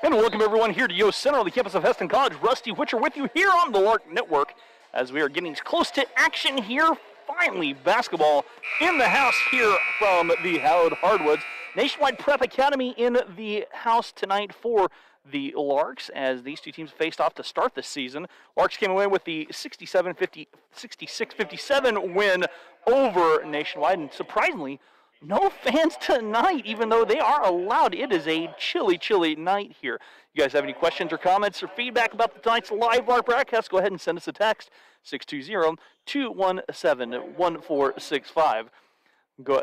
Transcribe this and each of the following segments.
And welcome everyone here to Yost Center on the campus of Hesston College. Rusty Witcher with you here on the Lark Network as we are getting close to action here. Finally, basketball in the house here from the Hallowed Hardwoods. Nationwide Prep Academy in the house tonight for the Larks as these two teams faced off to start the season. Larks came away with the 66-57 win over Nationwide, and surprisingly, no fans tonight, even though they are allowed. It is a chilly, chilly night here. You guys have any questions or comments or feedback about tonight's live Lark broadcast, go ahead and send us a text, 620-217-1465.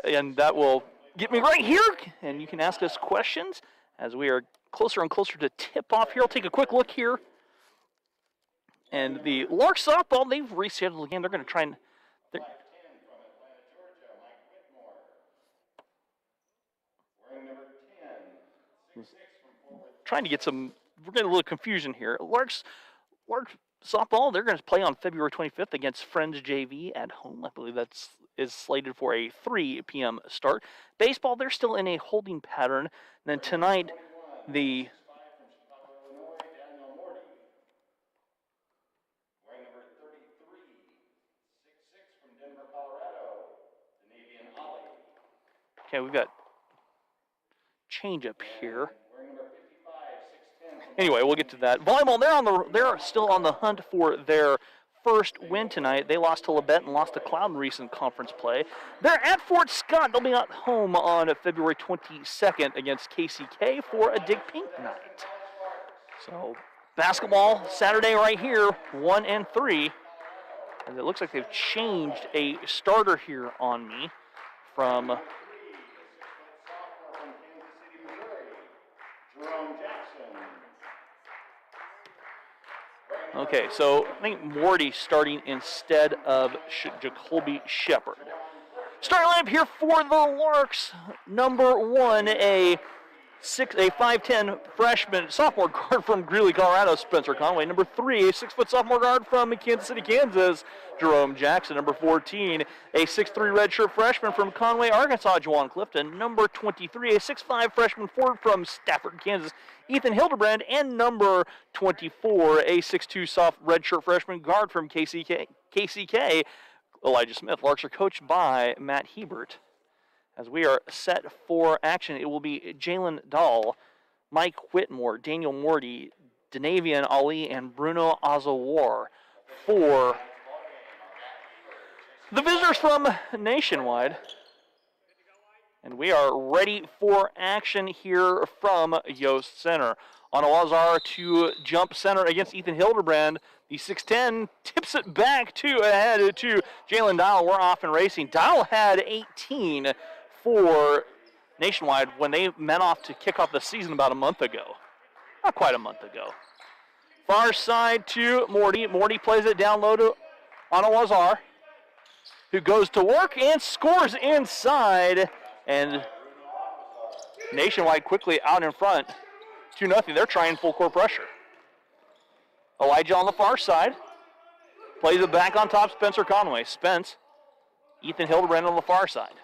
And that will get me right here, and you can ask us questions as we are closer and closer to tip-off here. I'll take a quick look here. And the Lark softball, they've rescheduled again. They're going to try and... Trying to get some, we're getting a little confusion here. Larks softball, they're going to play on February 25th against Friends JV at home. I believe is slated for a 3 p.m. start. Baseball, they're still in a holding pattern. And then tonight, the okay, we've got change up here. Anyway, we'll get to that. Volleyball, they're still on the hunt for their first win tonight. They lost to Labette and lost to Cloud in recent conference play. They're at Fort Scott. They'll be at home on February 22nd against KCK for a Dig Pink night. So, basketball Saturday right here, 1 and 3. And it looks like they've changed a starter here on me from okay, so I think Morty starting instead of Jacoby Shepard. Starting lineup here for the Larks. Number 1, a 5'10" freshman sophomore guard from Greeley, Colorado, Spencer Conway. Number 3, a 6-foot sophomore guard from Kansas City, Kansas, Jerome Jackson. Number 14, a 6'3" redshirt freshman from Conway, Arkansas, Juwan Clifton. Number 23, a 6'5" freshman forward from Stafford, Kansas, Ethan Hildebrand. And number 24, a 6'2" soft redshirt freshman guard from KCK, Elijah Smith. Larks are coached by Matt Hebert. As we are set for action, it will be Jalen Dahl, Mike Whitmore, Daniel Morty, Denavian Ali, and Bruno Azawar for the visitors from Nationwide. And we are ready for action here from Yost Center. On Alazar to jump center against Ethan Hildebrand. The 6'10" tips it back ahead to Jalen Dahl. We're off and racing. Dahl had 18 for Nationwide when they met off to kick off the season about a month ago. Not quite a month ago. Far side to Morty. Morty plays it down low to Anawazar, who goes to work and scores inside. And Nationwide quickly out in front. 2-0. They're trying full court pressure. Elijah on the far side. Plays it back on top, Spencer Conway. Spence. Ethan Hildebrand on the far side.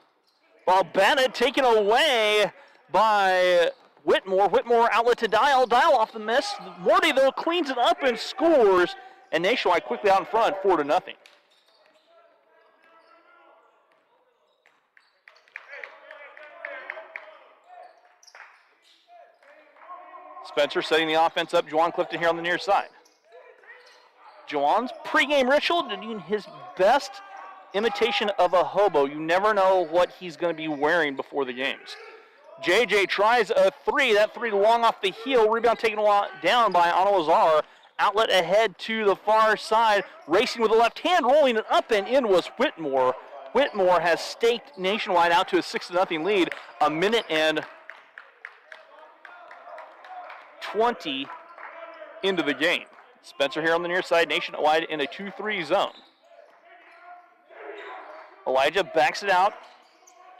Ball batted, taken away by Whitmore. Whitmore outlet to Dial. Dial off the miss. Morty, though, cleans it up and scores. And Nationwide quickly out in front, 4-0. Spencer setting the offense up. Juwan Clifton here on the near side. Juwan's pregame ritual, doing his best imitation of a hobo. You never know what he's going to be wearing before the games. JJ tries a 3. That 3 long off the heel. Rebound taken down by Anawazar. Outlet ahead to the far side. Racing with the left hand. Rolling it up and in was Whitmore. Whitmore has staked Nationwide out to a 6-0 lead. A minute and 20 into the game. Spencer here on the near side. Nationwide in a 2-3 zone. Elijah backs it out.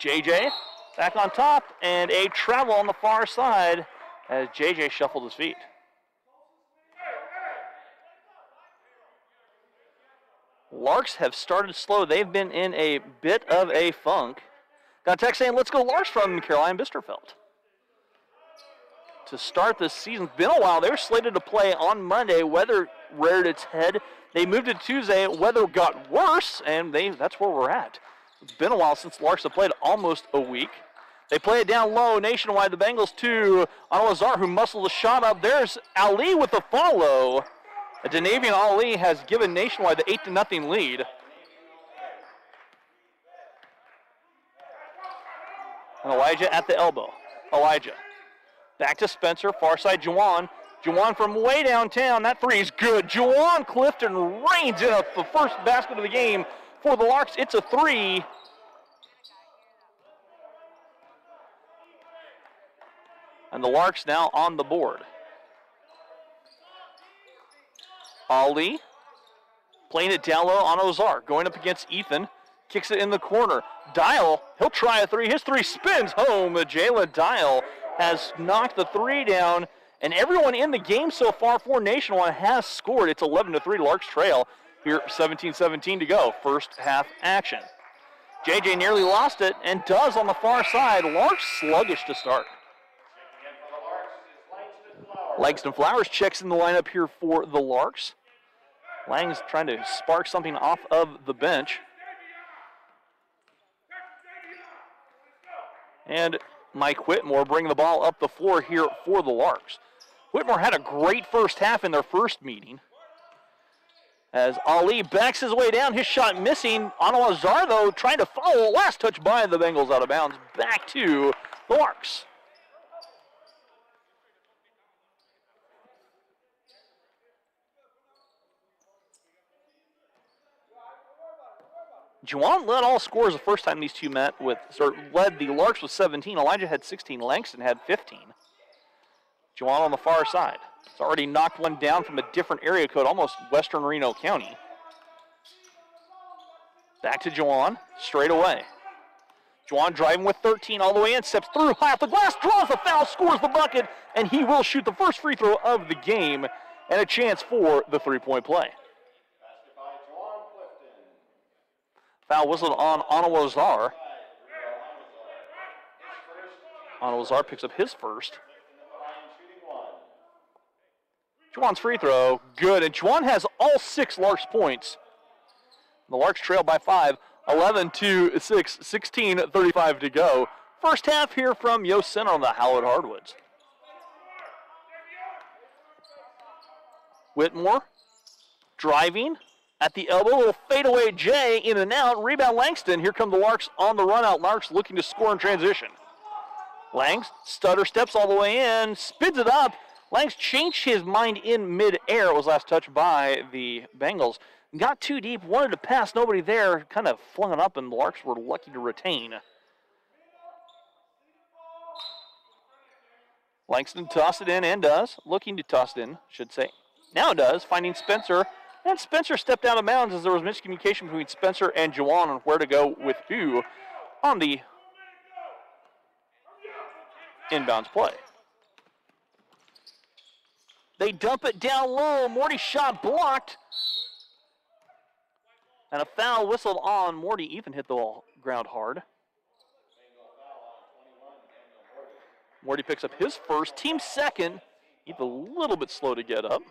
JJ back on top, and a travel on the far side as JJ shuffled his feet. Larks have started slow. They've been in a bit of a funk. Got a text saying, let's go Larks from Caroline Bisterfeld. to start this season. It's been a while. They were slated to play on Monday. Weather reared its head. They moved it to Tuesday. Weather got worse, and that's where we're at. It's been a while since Larks have played, almost a week. They play it down low. Nationwide, the Bengals to Al-Azhar, who muscled the shot up. There's Ali with the follow. Denavian Ali has given Nationwide the 8-0 lead. And Elijah at the elbow. Elijah. Back to Spencer, far side Juwan. Juwan from way downtown. That three is good. Juwan Clifton reigns in the first basket of the game for the Larks. It's a three. And the Larks now on the board. Ali playing it down low on Ozar. Going up against Ethan. Kicks it in the corner. Dial, he'll try a three. His three spins home. Jalen Dial has knocked the three down. And everyone in the game so far for Nationwide has scored. It's 11-3, Larks trail. Here, 17-17 to go. First half action. JJ nearly lost it and does on the far side. Larks sluggish to start. Langston Flowers checks in the lineup here for the Larks. Lang's trying to spark something off of the bench. And Mike Whitmore bringing the ball up the floor here for the Larks. Whitmore had a great first half in their first meeting. As Ali backs his way down, his shot missing. Al-Azhar, though, trying to follow. Last touch by the Bengals out of bounds. Back to the Larks. Juwan led all scorers the first time these two met led the Larks with 17. Elijah had 16. Langston had 15. Juwan on the far side. It's already knocked one down from a different area code, almost Western Reno County. Back to Juwan, straight away. Juwan driving with 13 all the way in, steps through high off the glass, draws the foul, scores the bucket, and he will shoot the first free throw of the game and a chance for the three-point play. Foul whistled on Al-Azhar. Al-Azhar picks up his first. Juwan's free throw, good. And Juwan has all 6 Larks points. The Larks trail by 5, 11-6, 16:35 to go. First half here from Yost Center on the Howard Hardwoods. Whitmore driving. At the elbow, little fadeaway J, in and out. Rebound Langston. Here come the Larks on the run out. Larks looking to score in transition. Langs stutter steps all the way in, spins it up. Langs changed his mind in mid-air. It was last touched by the Bengals. Got too deep, wanted to pass, nobody there. Kind of flung it up, and the Larks were lucky to retain. Langston tossed it in and does. Looking to toss it in, should say. Now does, finding Spencer. And Spencer stepped out of bounds as there was miscommunication between Spencer and Juwan on where to go with who on the inbounds play. They dump it down low. Morty's shot blocked. And a foul whistled on Morty. Ethan hit the ground hard. Morty picks up his first, team second. Ethan a little bit slow to get up.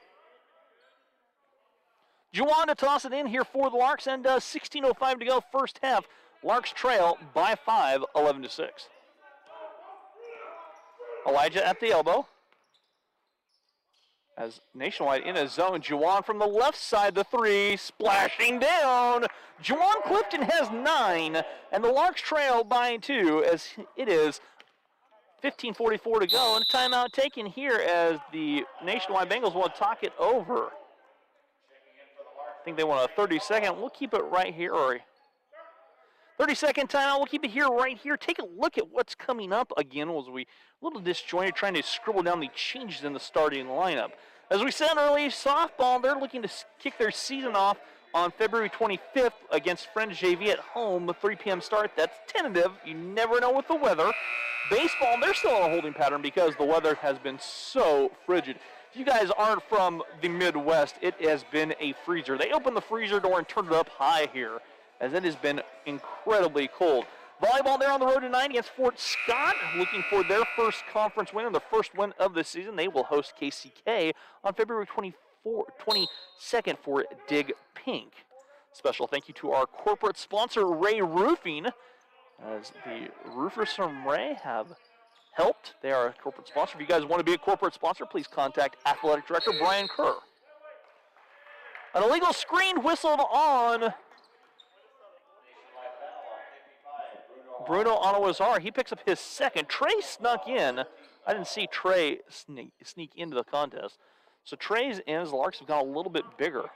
Juwan to toss it in here for the Larks, and 16:05 to go, first half. Larks trail by 5, 11-6. Elijah at the elbow. As Nationwide in a zone, Juwan from the left side, the three, splashing down. Juwan Clifton has 9, and the Larks trail by 2, as it is 15:44 to go, and a timeout taken here as the Nationwide Bengals want to talk it over. I think they want a 30-second. We'll keep it right here, or 30-second timeout. We'll keep it here, right here. Take a look at what's coming up again. Was we a little disjointed trying to scribble down the changes in the starting lineup. As we said earlier, softball, they're looking to kick their season off on February 25th against Friends JV at home, a 3 p.m. start. That's tentative. You never know with the weather. Baseball, they're still on a holding pattern because the weather has been so frigid. If you guys aren't from the Midwest, it has been a freezer. They opened the freezer door and turned it up high here, as it has been incredibly cold. Volleyball there on the road tonight against Fort Scott, looking for their first conference win and the first win of the season. They will host KCK on February 22nd for Dig Pink. Special thank you to our corporate sponsor, Ray Roofing, as the roofers from Ray have helped. They are a corporate sponsor. If you guys want to be a corporate sponsor, please contact Athletic Director Brian Kerr. An illegal screen whistled on Bruno Anawazar. He picks up his second. Trey snuck in. I didn't see Trey sneak into the contest. So Trey's in as the Larks have got a little bit bigger.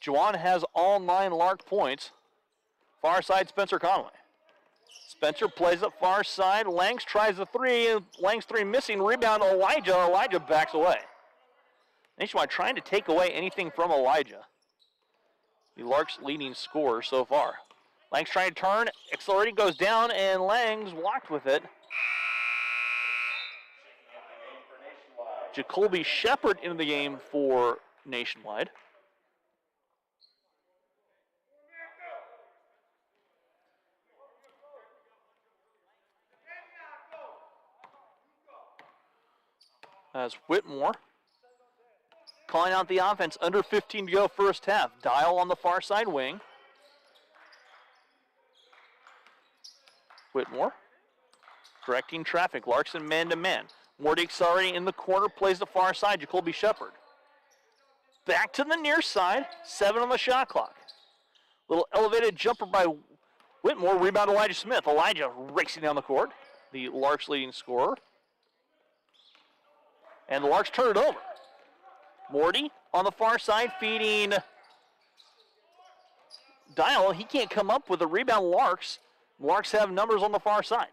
Juwan has all 9 Lark points. Far side, Spencer Conway. Spencer plays up far side. Langs tries the 3. Langs 3 missing. Rebound, Elijah. Elijah backs away. Nationwide trying to take away anything from Elijah. The Larks' leading scorer so far. Langs trying to turn. Accelerating, goes down, and Langs walked with it. Jacoby Shepard into the game for Nationwide. As Whitmore calling out the offense, under 15 to go first half. Dial on the far side wing. Whitmore directing traffic. Larkson man-to-man. Morty accelerating in the corner, plays the far side. Jacoby Shepard. Back to the near side. 7 on the shot clock. Little elevated jumper by Whitmore. Rebound Elijah Smith. Elijah racing down the court. The Larks' leading scorer. And the Larks turn it over. Morty on the far side feeding Dial. He can't come up with a rebound. Larks have numbers on the far side.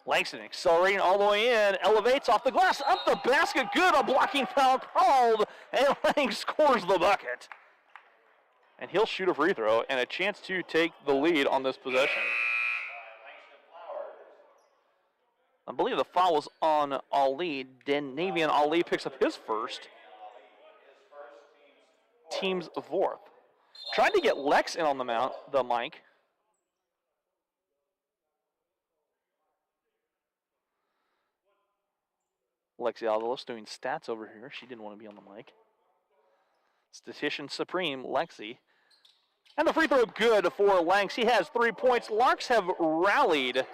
Langston accelerating all the way in. Elevates off the glass. Up the basket. Good. A blocking foul called. And Lang scores the bucket. And he'll shoot a free throw and a chance to take the lead on this possession. I believe the foul was on Ali. Navian Ali picks up his first. Team's fourth. Tried to get Lex in on the mic. Lexi Alvalos doing stats over here. She didn't want to be on the mic. Statistician Supreme, Lexi. And the free throw good for Langs. He has 3 points. Larks have rallied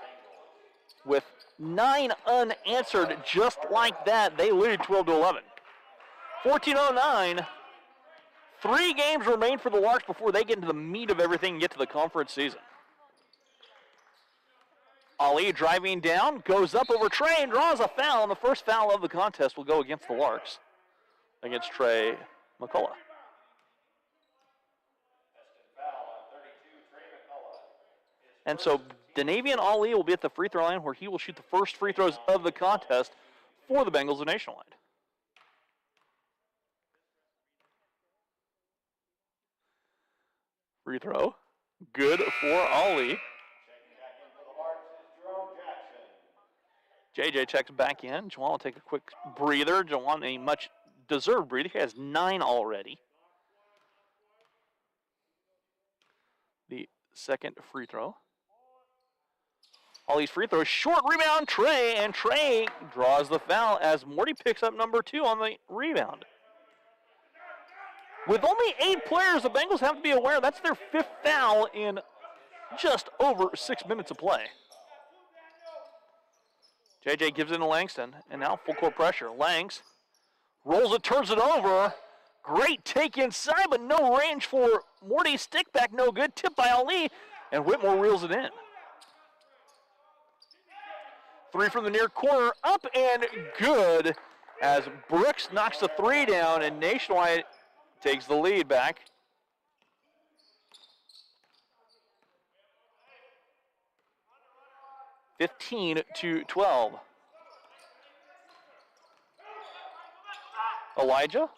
with 9 unanswered just like that. They lead 12-11. 14:09. 3 games remain for the Larks before they get into the meat of everything and get to the conference season. Ali driving down, goes up over Trey and draws a foul. And the first foul of the contest will go against the Larks, against Trey McCullough. And so Danavian Ali will be at the free throw line where he will shoot the first free throws of the contest for the Bengals of Nationwide. Free throw. Good for Ali. JJ checks back in. Jawan will take a quick breather. Jawan, a much deserved breather. He has 9 already. The second free throw. Ali's free throw. Short rebound, Trey. And Trey draws the foul as Morty picks up number 2 on the rebound. With only 8 players, the Bengals have to be aware that's their 5th foul in just over 6 minutes of play. JJ gives it to Langston, and now full court pressure. Langs rolls it, turns it over. Great take inside, but no range for Morty. Stick back, no good. Tipped by Ali, and Whitmore reels it in. 3 from the near corner, up and good as Brooks knocks the 3 down, and Nationwide takes the lead back. (15-12). Elijah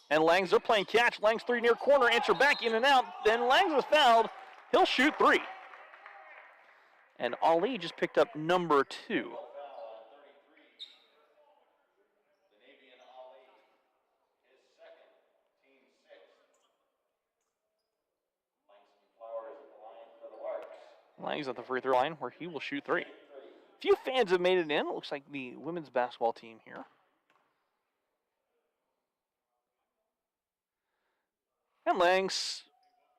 and Langs are playing catch. Langs 3 near corner, answer back in and out. Then Langs is fouled. He'll shoot 3. And Ali just picked up number 2. Lang's at the free throw line where he will shoot 3. Few fans have made it in. It looks like the women's basketball team here. And Lang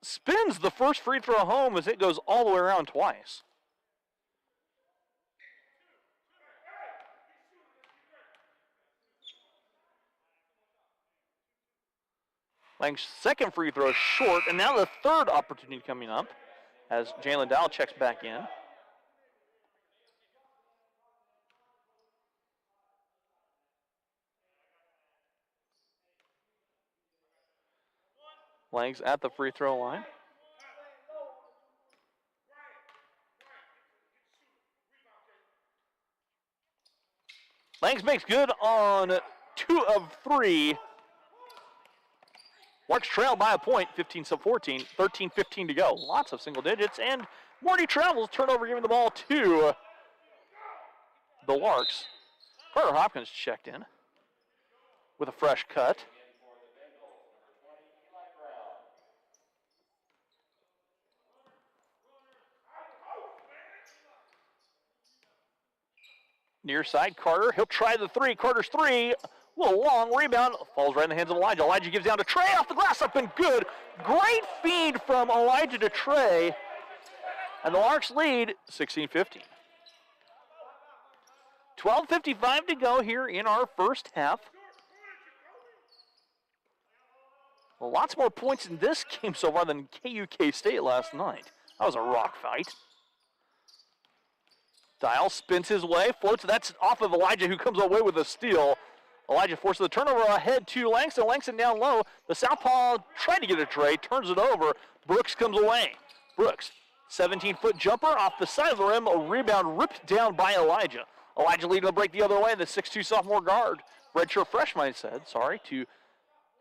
spins the first free throw home as it goes all the way around twice. Lang's second free throw is short, and now the third opportunity coming up as Jalen Dowell checks back in. Lang's at the free throw line. Langs makes good on 2 of 3. Larks trail by a point, 15-14, 13-15 to go. Lots of single digits, and Morty travels, turnover giving the ball to the Larks. Carter Hopkins checked in with a fresh cut. Near side, Carter. He'll try the 3. Carter's 3. A little long rebound. Falls right in the hands of Elijah. Elijah gives down to Trey. Off the glass, up and good. Great feed from Elijah to Trey. And the Larks lead 16-15. 12:55 to go here in our first half. Well, lots more points in this game so far than KUK State last night. That was a rock fight. Dial spins his way, floats. That's off of Elijah, who comes away with a steal. Elijah forces the turnover ahead to Langston. Langston down low. The southpaw tried to get a tray, turns it over. Brooks comes away. Brooks, 17-foot jumper off the side of the rim. A rebound ripped down by Elijah. Elijah leading the break the other way. The 6'2 sophomore guard, redshirt freshman, I said, to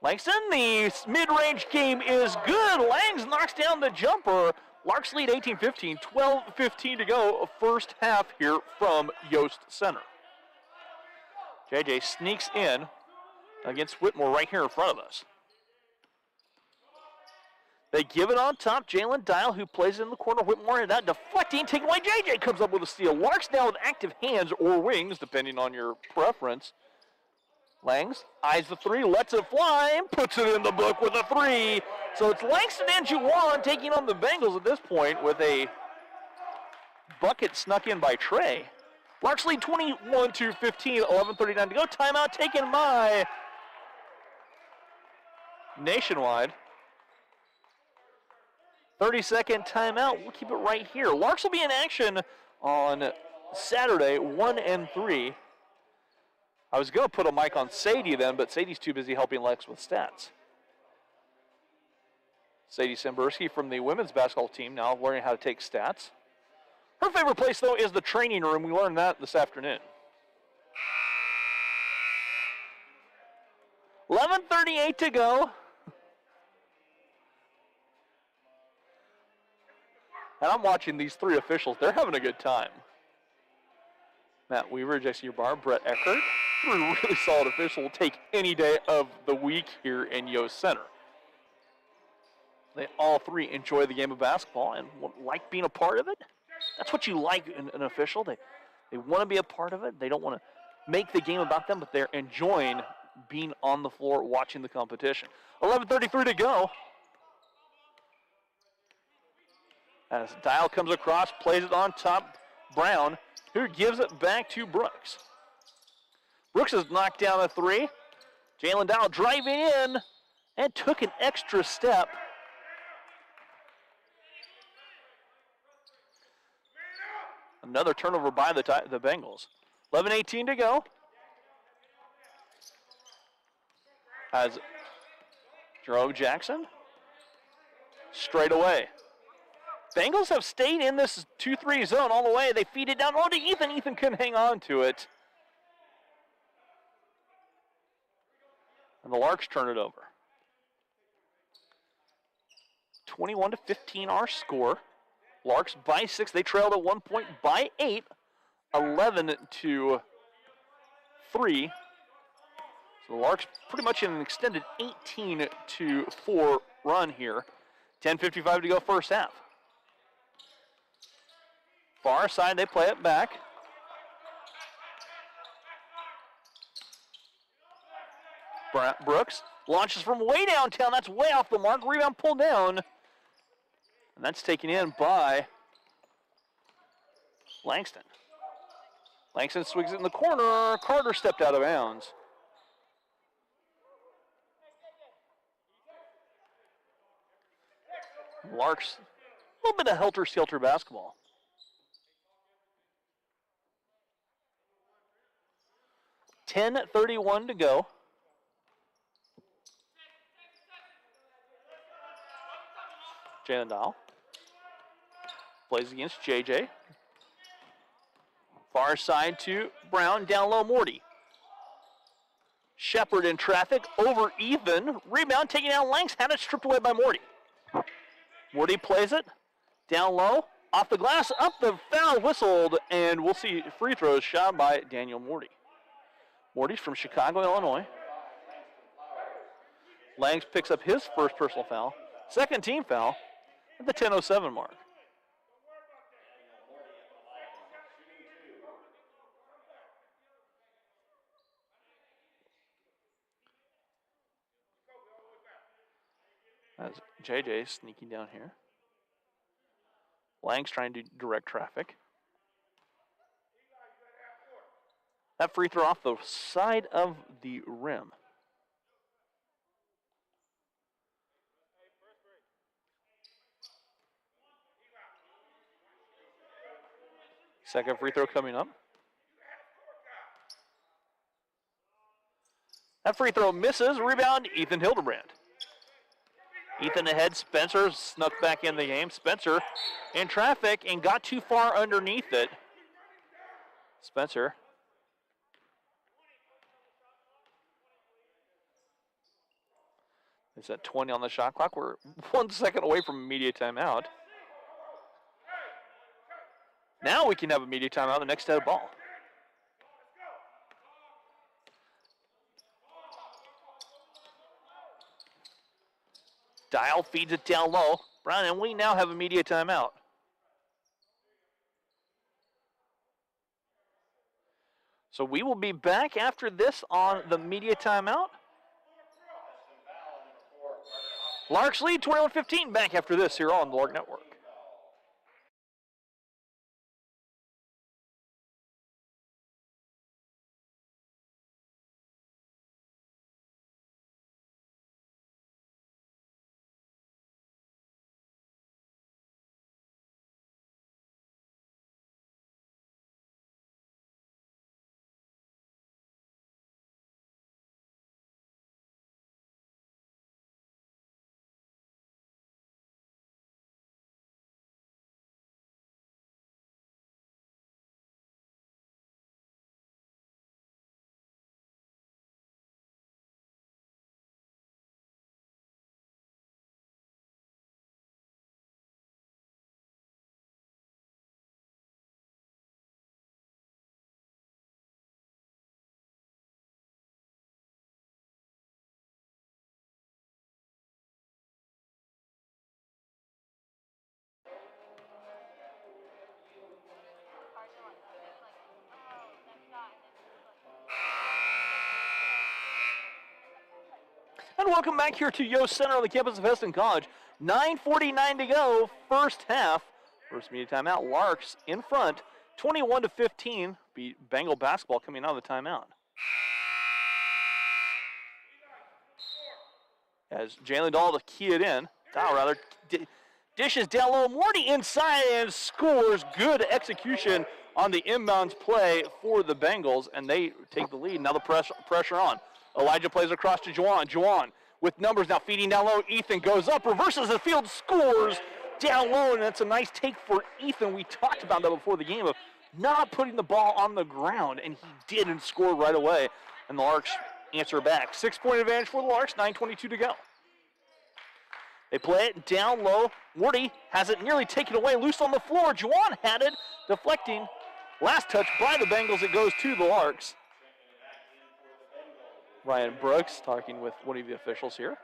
Langston. The mid-range game is good. Langs knocks down the jumper. Larks lead 18-15, 12:15 to go, first half here from Yost Center. JJ sneaks in against Whitmore right here in front of us. They give it on top. Jalen Dial, who plays in the corner. Whitmore, that deflecting, taken away. JJ comes up with a steal. Larks now with active hands or wings, depending on your preference. Langs eyes the 3, lets it fly, and puts it in the book with a 3. So it's Langston and Juwan taking on the Bengals at this point with a bucket snuck in by Trey. Larks lead 21-15, 11:39 to go. Timeout taken by Nationwide. 30-second timeout. We'll keep it right here. Larks will be in action on Saturday, 1 and 3. I was going to put a mic on Sadie then, but Sadie's too busy helping Lex with stats. Sadie Simberski from the women's basketball team now learning how to take stats. Her favorite place, though, is the training room. We learned that this afternoon. 11:38 to go. And I'm watching these 3 officials. They're having a good time. Matt Weaver, Jesse Barr, Brett Eckert. 3 really solid officials will take any day of the week here in Yost Center. They all 3 enjoy the game of basketball and like being a part of it. That's what you like in an official. They want to be a part of it. They don't want to make the game about them, but they're enjoying being on the floor watching the competition. 11:33 to go. As Dial comes across, plays it on top, Brown, who gives it back to Brooks. Brooks has knocked down a 3. Jalen Dial driving in and took an extra step. Another turnover by the Bengals. 11:18 to go. As Jerome Jackson straight away. Bengals have stayed in this 2-3 zone all the way. They feed it down to Ethan. Ethan couldn't hang on to it. And the Larks turn it over. 21-15 our score. Larks by 6. They trailed at 1 point by 8. 11-3. So the Larks pretty much in an extended 18-4 run here. 10:55 to go first half. Far side, they play it back. Brooks launches from way downtown. That's way off the mark. Rebound pulled down. And that's taken in by Langston. Langston swings it in the corner. Carter stepped out of bounds. Larks, a little bit of helter-skelter basketball. .31 to go. Jalen Dial plays against JJ. Far side to Brown, down low Morty. Shepard in traffic, over Ethan. Rebound taking down Lanks, had it stripped away by Morty. Morty plays it, down low, off the glass, up the foul, whistled, and we'll see free throws shot by Daniel Morty. Morty's from Chicago, Illinois. Langs picks up his first personal foul, second team foul at the 10:07 mark. As JJ sneaking down here. Lang's trying to direct traffic. That free throw off the side of the rim. Second free throw coming up. That free throw misses. Rebound, Ethan Hildebrand. Ethan ahead, Spencer snuck back in the game. Spencer in traffic and got too far underneath it. Spencer. It's at 20 on the shot clock. We're 1 second away from immediate timeout. Now we can have a immediate timeout, the next set of ball. Dial feeds it down low. Brown, and we now have immediate timeout. So we will be back after this on the media timeout. Larks lead 21-15. Back after this here on the Lark Network. And welcome back here to Yost Center on the campus of Hesston College. 9:49 to go, first half. First media timeout. Larks in front, 21-15. Beat Bengal basketball coming out of the timeout. As Jalen Dahl to key it in. Dishes down low. Morty inside and scores. Good execution on the inbounds play for the Bengals, and they take the lead. Now the pressure on. Elijah plays across to Juwan. Juwan with numbers now feeding down low. Ethan goes up, reverses the field, scores down low, and that's a nice take for Ethan. We talked about that before the game of not putting the ball on the ground, and he did and scored right away. And the Larks answer back. 6-point advantage for the Larks, 9:22 to go. They play it down low. Morty has it nearly taken away, loose on the floor. Juwan had it, deflecting. Last touch by the Bengals, it goes to the Larks. Ryan Brooks talking with one of the officials here.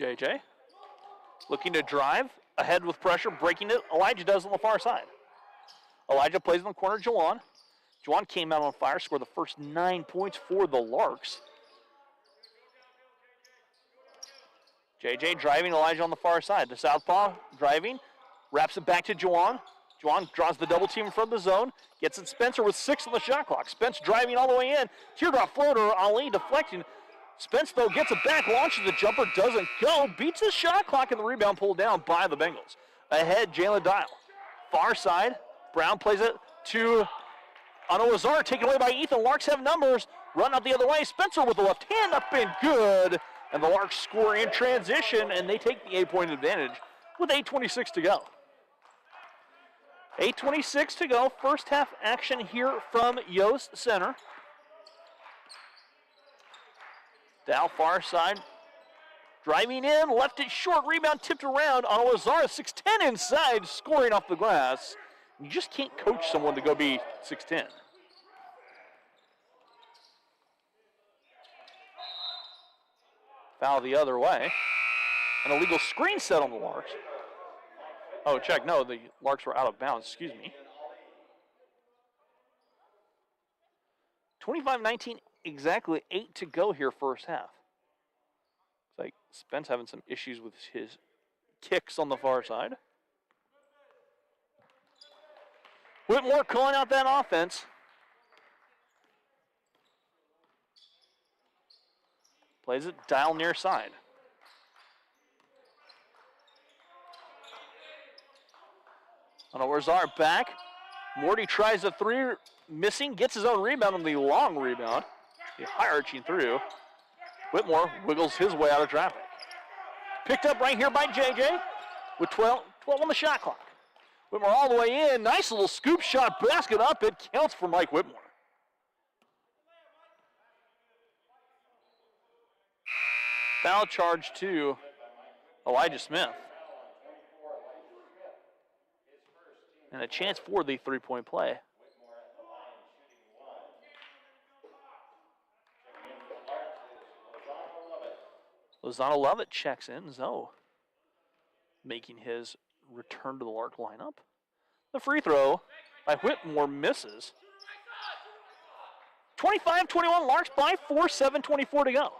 JJ looking to drive, ahead with pressure, breaking it. Elijah does on the far side. Elijah plays in the corner, Juwan. Juwan came out on fire, scored the first 9 points for the Larks. JJ driving, Elijah on the far side. The southpaw driving, wraps it back to Juwan. Juwan draws the double team in front of the zone, gets it Spencer with 6 on the shot clock. Spence driving all the way in. Teardrop floater, Ali deflecting. Spence, though, gets it back, launches the jumper, doesn't go, beats the shot clock, and the rebound pulled down by the Bengals. Ahead, Jalen Dial. Far side, Brown plays it to Lazar, taken away by Ethan. Larks have numbers, run out the other way. Spencer with the left hand up and good. And the Larks score in transition, and they take the 8-point advantage with 8:26 to go. 8:26 to go, first half action here from Yost Center. Dow far side, driving in, left it short, rebound tipped around on Lazar, 6'10" inside, scoring off the glass. You just can't coach someone to go be 6'10". Foul the other way. An illegal screen set on the Larks. Oh, check, no, the Larks were out of bounds, excuse me. 25-19, exactly 8 to go here first half. It's like Spence having some issues with his kicks on the far side. Whitmore calling out that offense. Plays it Dial near side. Lazar back. Morty tries a three, missing, gets his own rebound on the long rebound. The high arching through. Whitmore wiggles his way out of traffic. Picked up right here by JJ with 12 on the shot clock. Whitmore all the way in. Nice little scoop shot, basket up. It counts for Mike Whitmore. Foul charge to Elijah Smith. And a chance for the three-point play. Lozano Lovett checks in. Zoe making his return to the Lark lineup. The free throw by Whitmore misses. 25-21, Larks by 4, 7:24 to go.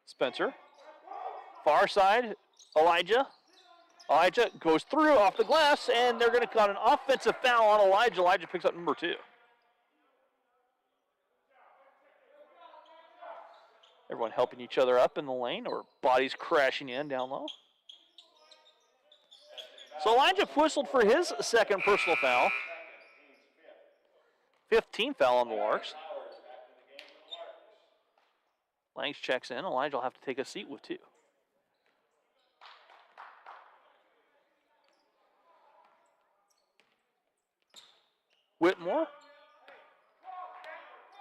Spencer, far side, Elijah. Elijah goes through off the glass, and they're going to call an offensive foul on Elijah. Elijah picks up number 2. Everyone helping each other up in the lane, or bodies crashing in down low. So Elijah whistled for his second personal foul. 15th foul on the Larks. Langs checks in. Elijah will have to take a seat with 2. Whitmore.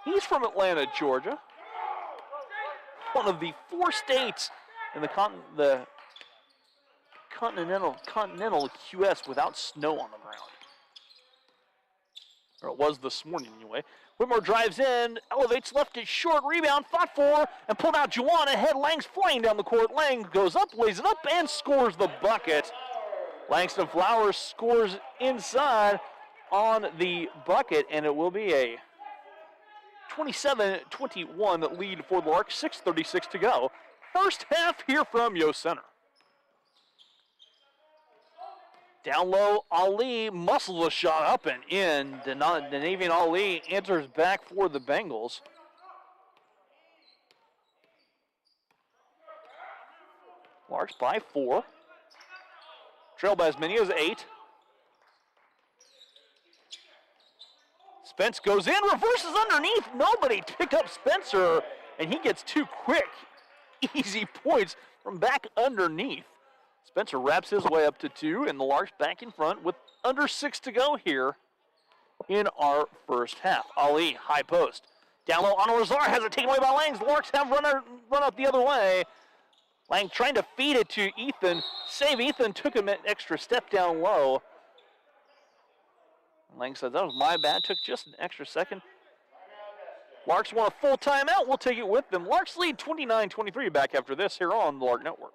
He's from Atlanta, Georgia. One of the 4 states in the continental QS without snow on the ground. Or it was this morning anyway. Whitmore drives in, elevates left it short, rebound, fought for, and pulled out Juwan ahead. Lang's flying down the court. Lang goes up, lays it up, and scores the bucket. Langston Flowers scores inside on the bucket, and it will be a 27-21 lead for the Larks, 6:36 to go. First half here from Yost Center. Down low, Ali muscles a shot up and in. Denavian Ali enters back for the Bengals. Larks by 4. Trail by as many as 8. Spence goes in, reverses underneath. Nobody pick up Spencer, and he gets 2 quick, easy points from back underneath. Spencer wraps his way up to 2, and the Larks back in front with under 6 to go here in our first half. Ali, high post. Down low, Lazar has it taken away by Langs. The Larks have run out the other way. Lang trying to feed it to Ethan. Save Ethan, took him an extra step down low. Lang said, that was my bad, took just an extra second. Larks want a full timeout. We'll take it with them. Larks lead 29-23 back after this here on the Lark Network.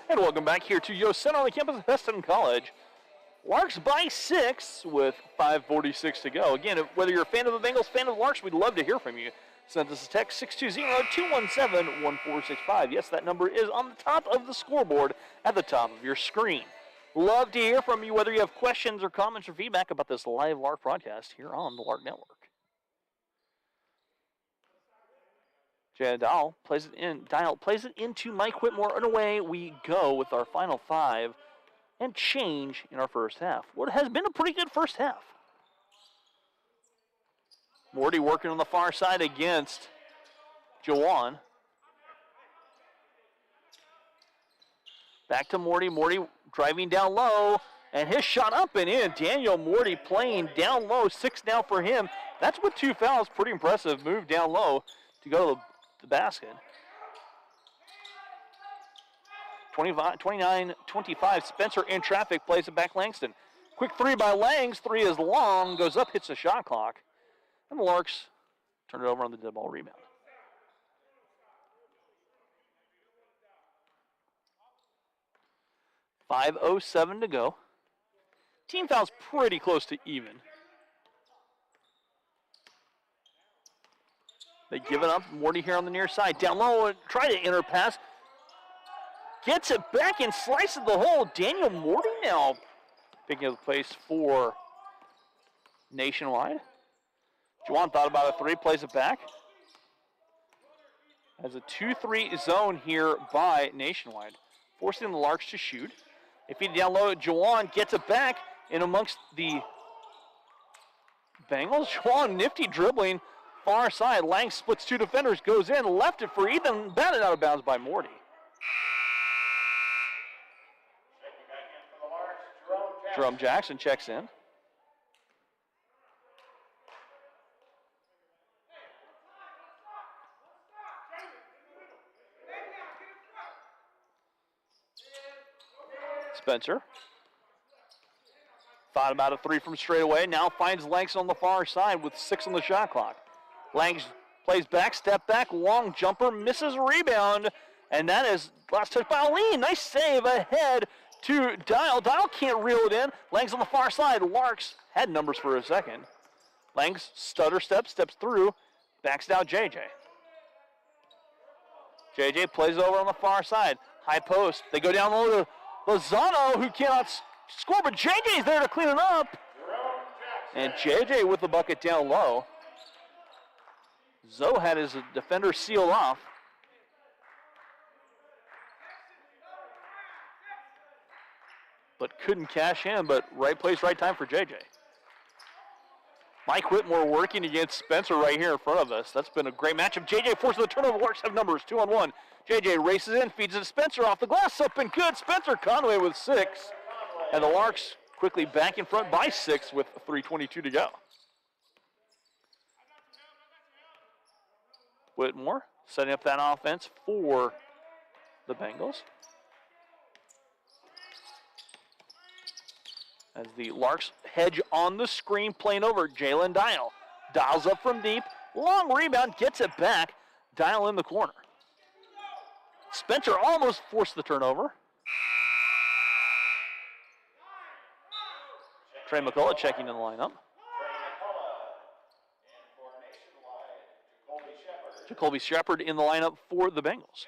And welcome back here to Yost Center on the campus of Hesston College. Larks by 6 with 5:46 to go. Again, whether you're a fan of the Bengals, fan of the Larks, we'd love to hear from you. Send us a text 620-217-1465. Yes, that number is on the top of the scoreboard at the top of your screen. Love to hear from you, whether you have questions or comments or feedback about this live Lark broadcast here on the Lark Network. Dial plays it into Mike Whitmore, and away we go with our final 5 and change in our first half. What has been a pretty good first half. Morty working on the far side against Jawan. Back to Morty. Morty driving down low, and his shot up and in. Daniel Morty playing down low. 6 now for him. That's with 2 fouls. Pretty impressive move down low to go to the basket. 29-25, Spencer in traffic, plays it back Langston. Quick 3 by Langs, 3 is long, goes up, hits the shot clock. And the Larks turn it over on the dead ball rebound. .507 to go. Team foul's pretty close to even. They give it up. Morty here on the near side. Down low, try to enter pass. Gets it back and slices the hole. Daniel Morty now picking up the place for Nationwide. Juwan thought about a 3, plays it back. As a 2-3 zone here by Nationwide, forcing the Larks to shoot. They feed it down low. Juwan gets it back in amongst the Bengals. Juwan nifty dribbling. Far side, Lang splits 2 defenders, goes in, left it for Ethan, batted out of bounds by Morty. Jerome Jackson checks in. Spencer. Thought about a 3 from straight away, now finds Langston on the far side with 6 on the shot clock. Langs plays back, step back, long jumper, misses rebound, and that is last touch by Aline. Nice save ahead to Dial. Dial can't reel it in. Langs on the far side. Larks had numbers for a second. Langs stutter steps through, backs down JJ. JJ plays over on the far side. High post. They go down low to Lozano, who cannot score, but JJ's there to clean it up. And JJ with the bucket down low. Zoe had his defender sealed off. But couldn't cash in, but right place, right time for JJ. Mike Whitmore working against Spencer right here in front of us. That's been a great matchup. JJ forces the turnover. Larks have numbers, 2-on-1. JJ races in, feeds it to Spencer off the glass, up and good. Spencer Conway with 6. And the Larks quickly back in front by 6 with 3:22 to go. Whitmore setting up that offense for the Bengals. As the Larks hedge on the screen, playing over Jalen Dial. Dials up from deep, long rebound, gets it back. Dial in the corner. Spencer almost forced the turnover. Trey McCullough checking in the lineup. Jacoby Shepard in the lineup for the Bengals.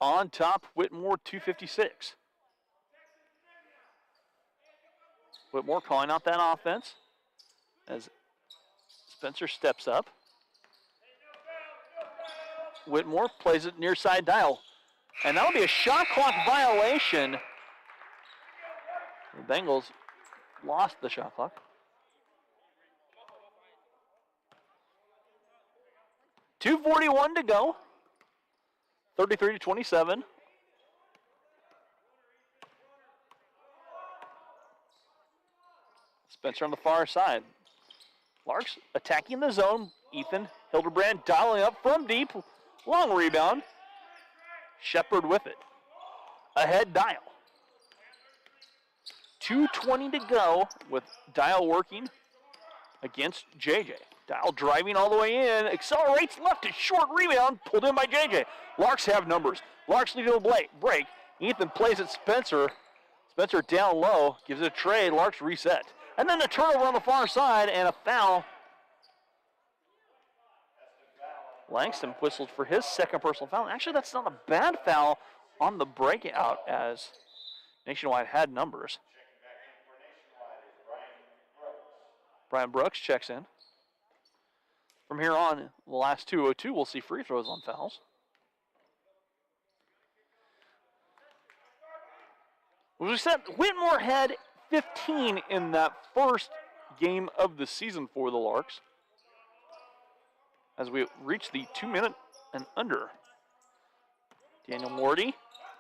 On top, Whitmore, 256. Whitmore calling out that offense as Spencer steps up. Whitmore plays it near side dial. And that'll be a shot clock violation. The Bengals lost the shot clock. 2:41 to go. 33-27. Spencer on the far side. Larks attacking the zone. Ethan Hildebrand dialing up from deep. Long rebound. Shepard with it. Ahead dial. 2:20 to go with Dial working against JJ. Dial driving all the way in. Accelerates left to short rebound. Pulled in by JJ. Larks have numbers. Larks lead to the break. Ethan plays it Spencer. Spencer down low. Gives it a trade. Larks reset. And then a turnover on the far side and a foul. Langston whistled for his second personal foul. Actually, that's not a bad foul on the breakout as Nationwide had numbers. Brian Brooks checks in. From here on, the last 2:02, we'll see free throws on fouls. As we said, Whitmore had 15 in that first game of the season for the Larks. As we reach the 2-minute and under. Daniel Morty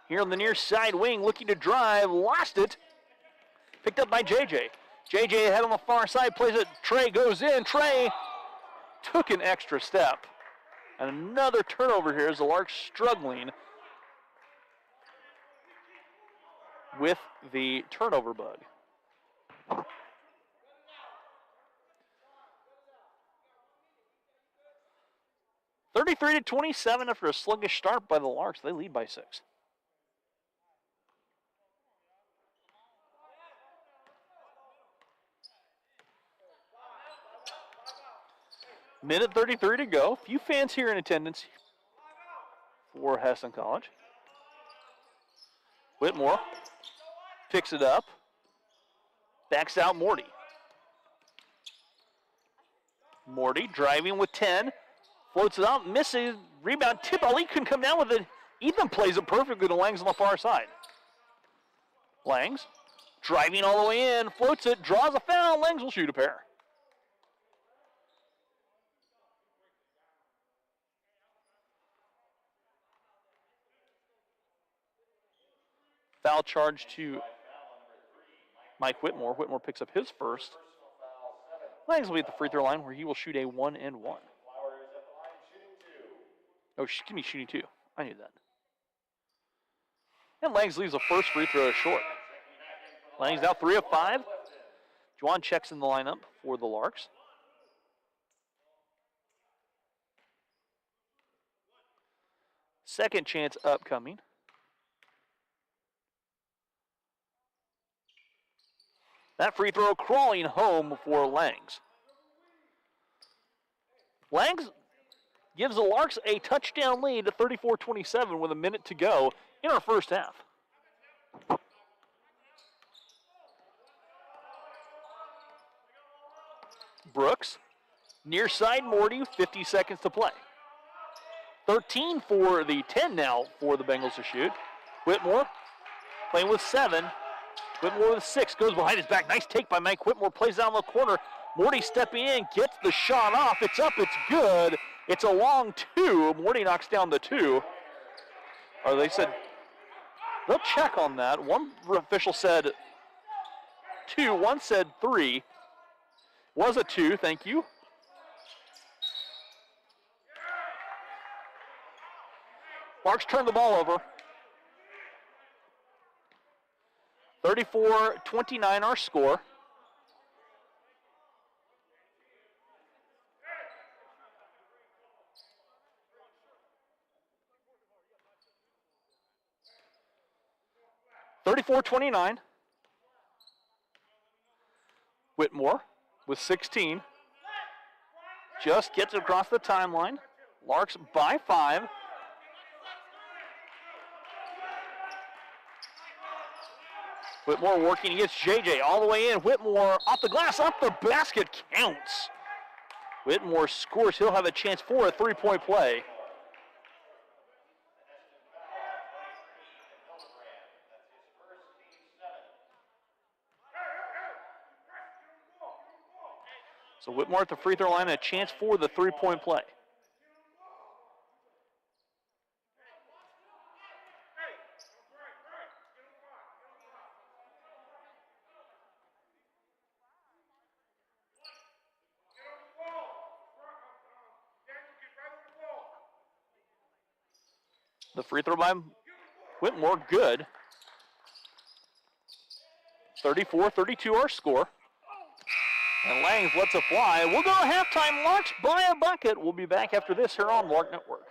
here on the near side wing looking to drive, lost it. Picked up by JJ. JJ ahead on the far side, plays it. Trey goes in. Trey took an extra step. And another turnover here as the Larks struggling with the turnover bug. (33-27) after a sluggish start by the Larks. They lead by 6. Minute 33 to go. Few fans here in attendance for Hesston College. Whitmore picks it up. Backs out Morty. Morty driving with 10. Floats it out, misses, rebound, tip. Ali couldn't come down with it. Ethan plays it perfectly to Langs on the far side. Langs driving all the way in, floats it, draws a foul. Langs will shoot a pair. Foul charge to Mike Whitmore. Whitmore picks up his first. Langs will be at the free throw line where he will shoot a 1-and-1. Oh, excuse me, shooting 2. I knew that. And Langs leaves the first free throw short. Langs now 3 of 5. Juwan checks in the lineup for the Larks. Second chance upcoming. That free throw crawling home for Langs. Langs gives the Larks a touchdown lead at 34-27 with a minute to go in our first half. Brooks, near side Morty, 50 seconds to play. 13 for the 10 now for the Bengals to shoot. Whitmore playing with 7. Whitmore with 6, goes behind his back. Nice take by Mike Whitmore, plays down the corner. Morty stepping in, gets the shot off. It's up, it's good. It's a long 2. Morty knocks down the 2. Or they said, they'll check on that. One official said 2, one said 3. Was a 2, thank you. Larks turn the ball over. 34-29 our score. 34-29. Whitmore with 16. Just gets it across the timeline. Larks by 5. Whitmore working against JJ all the way in. Whitmore off the glass, off the basket, counts. Whitmore scores. He'll have a chance for a three-point play. So Whitmore at the free throw line, a chance for the three-point play. The free throw by Whitmore, good. 34-32 our score. And Langs lets it fly. We'll go to halftime. Larks by a bucket. We'll be back after this here on Lark Network.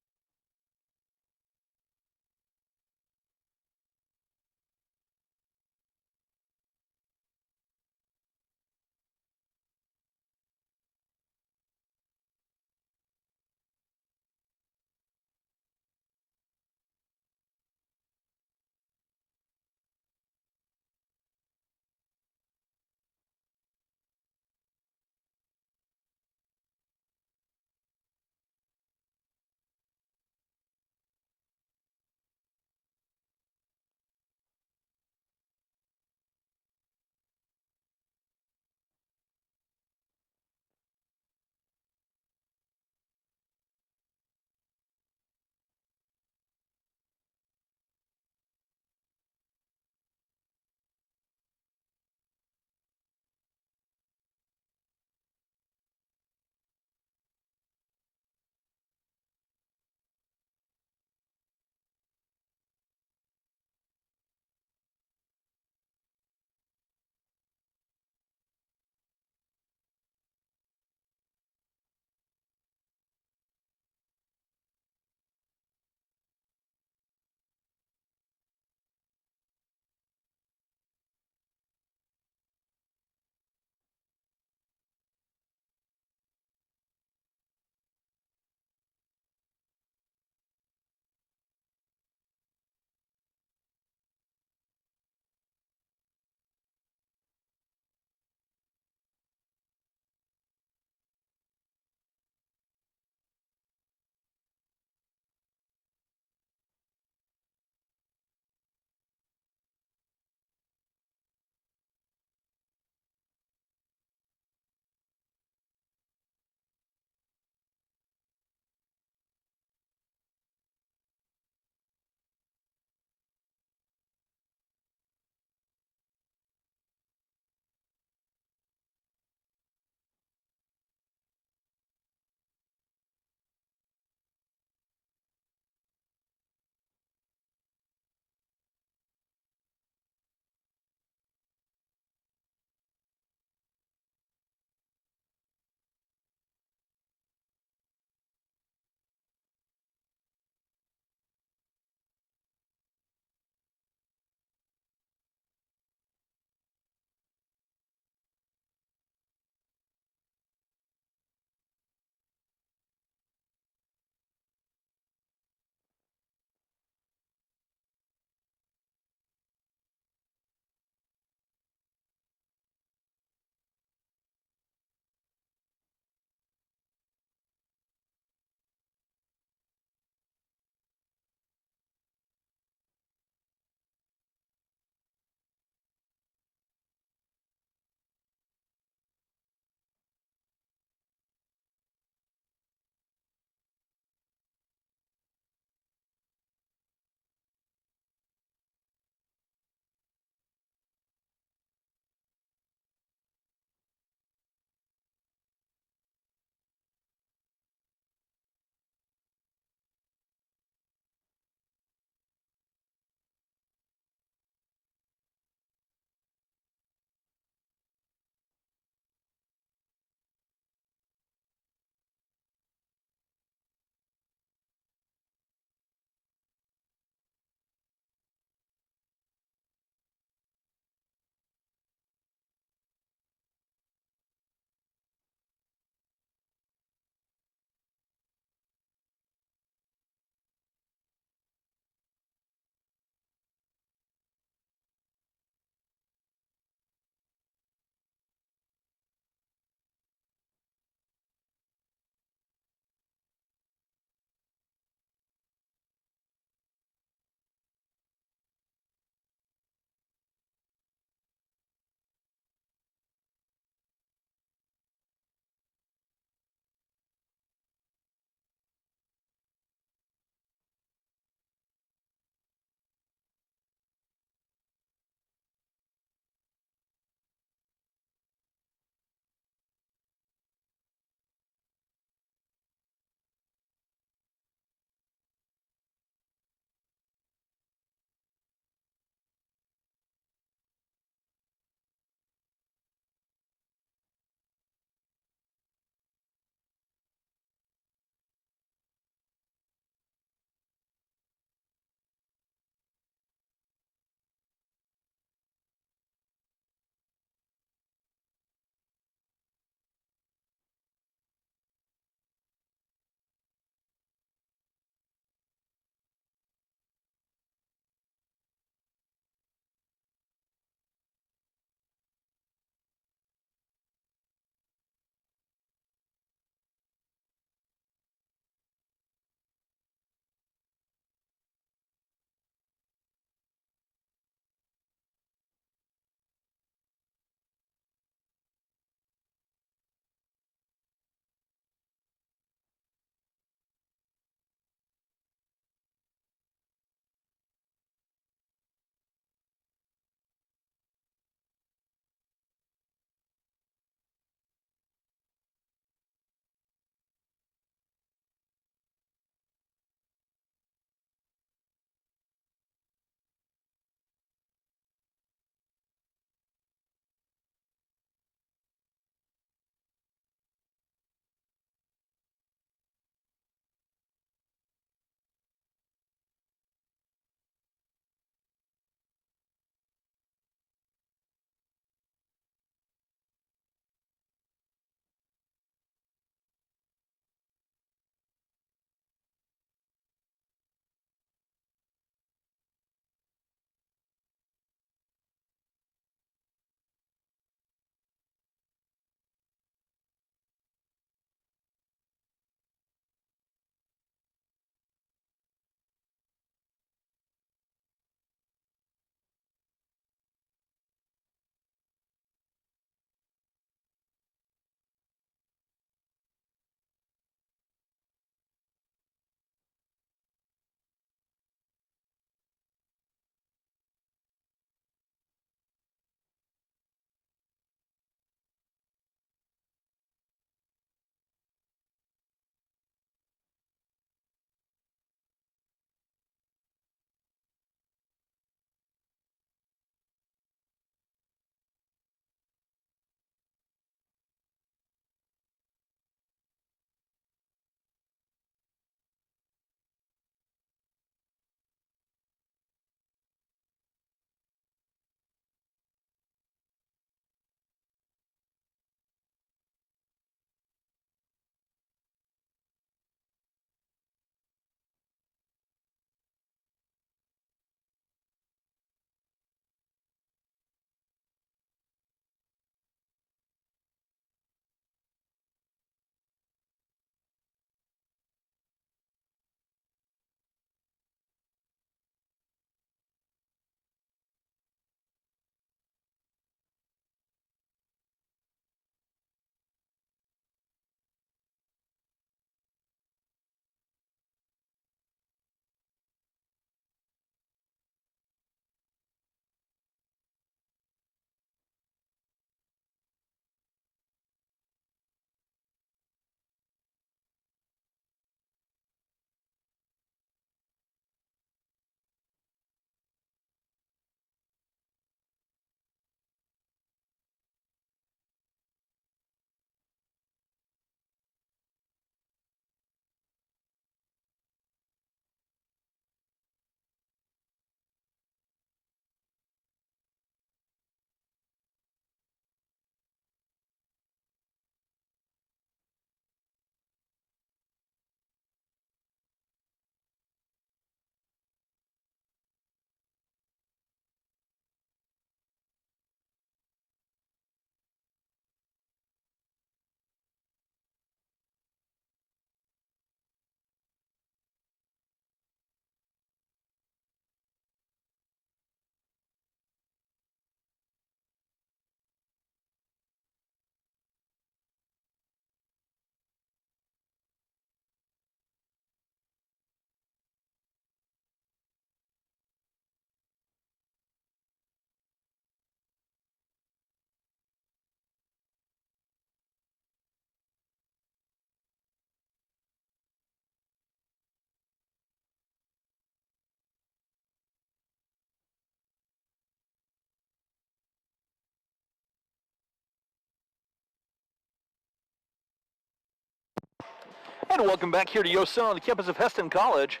And welcome back here to Hesston on the campus of Hesston College.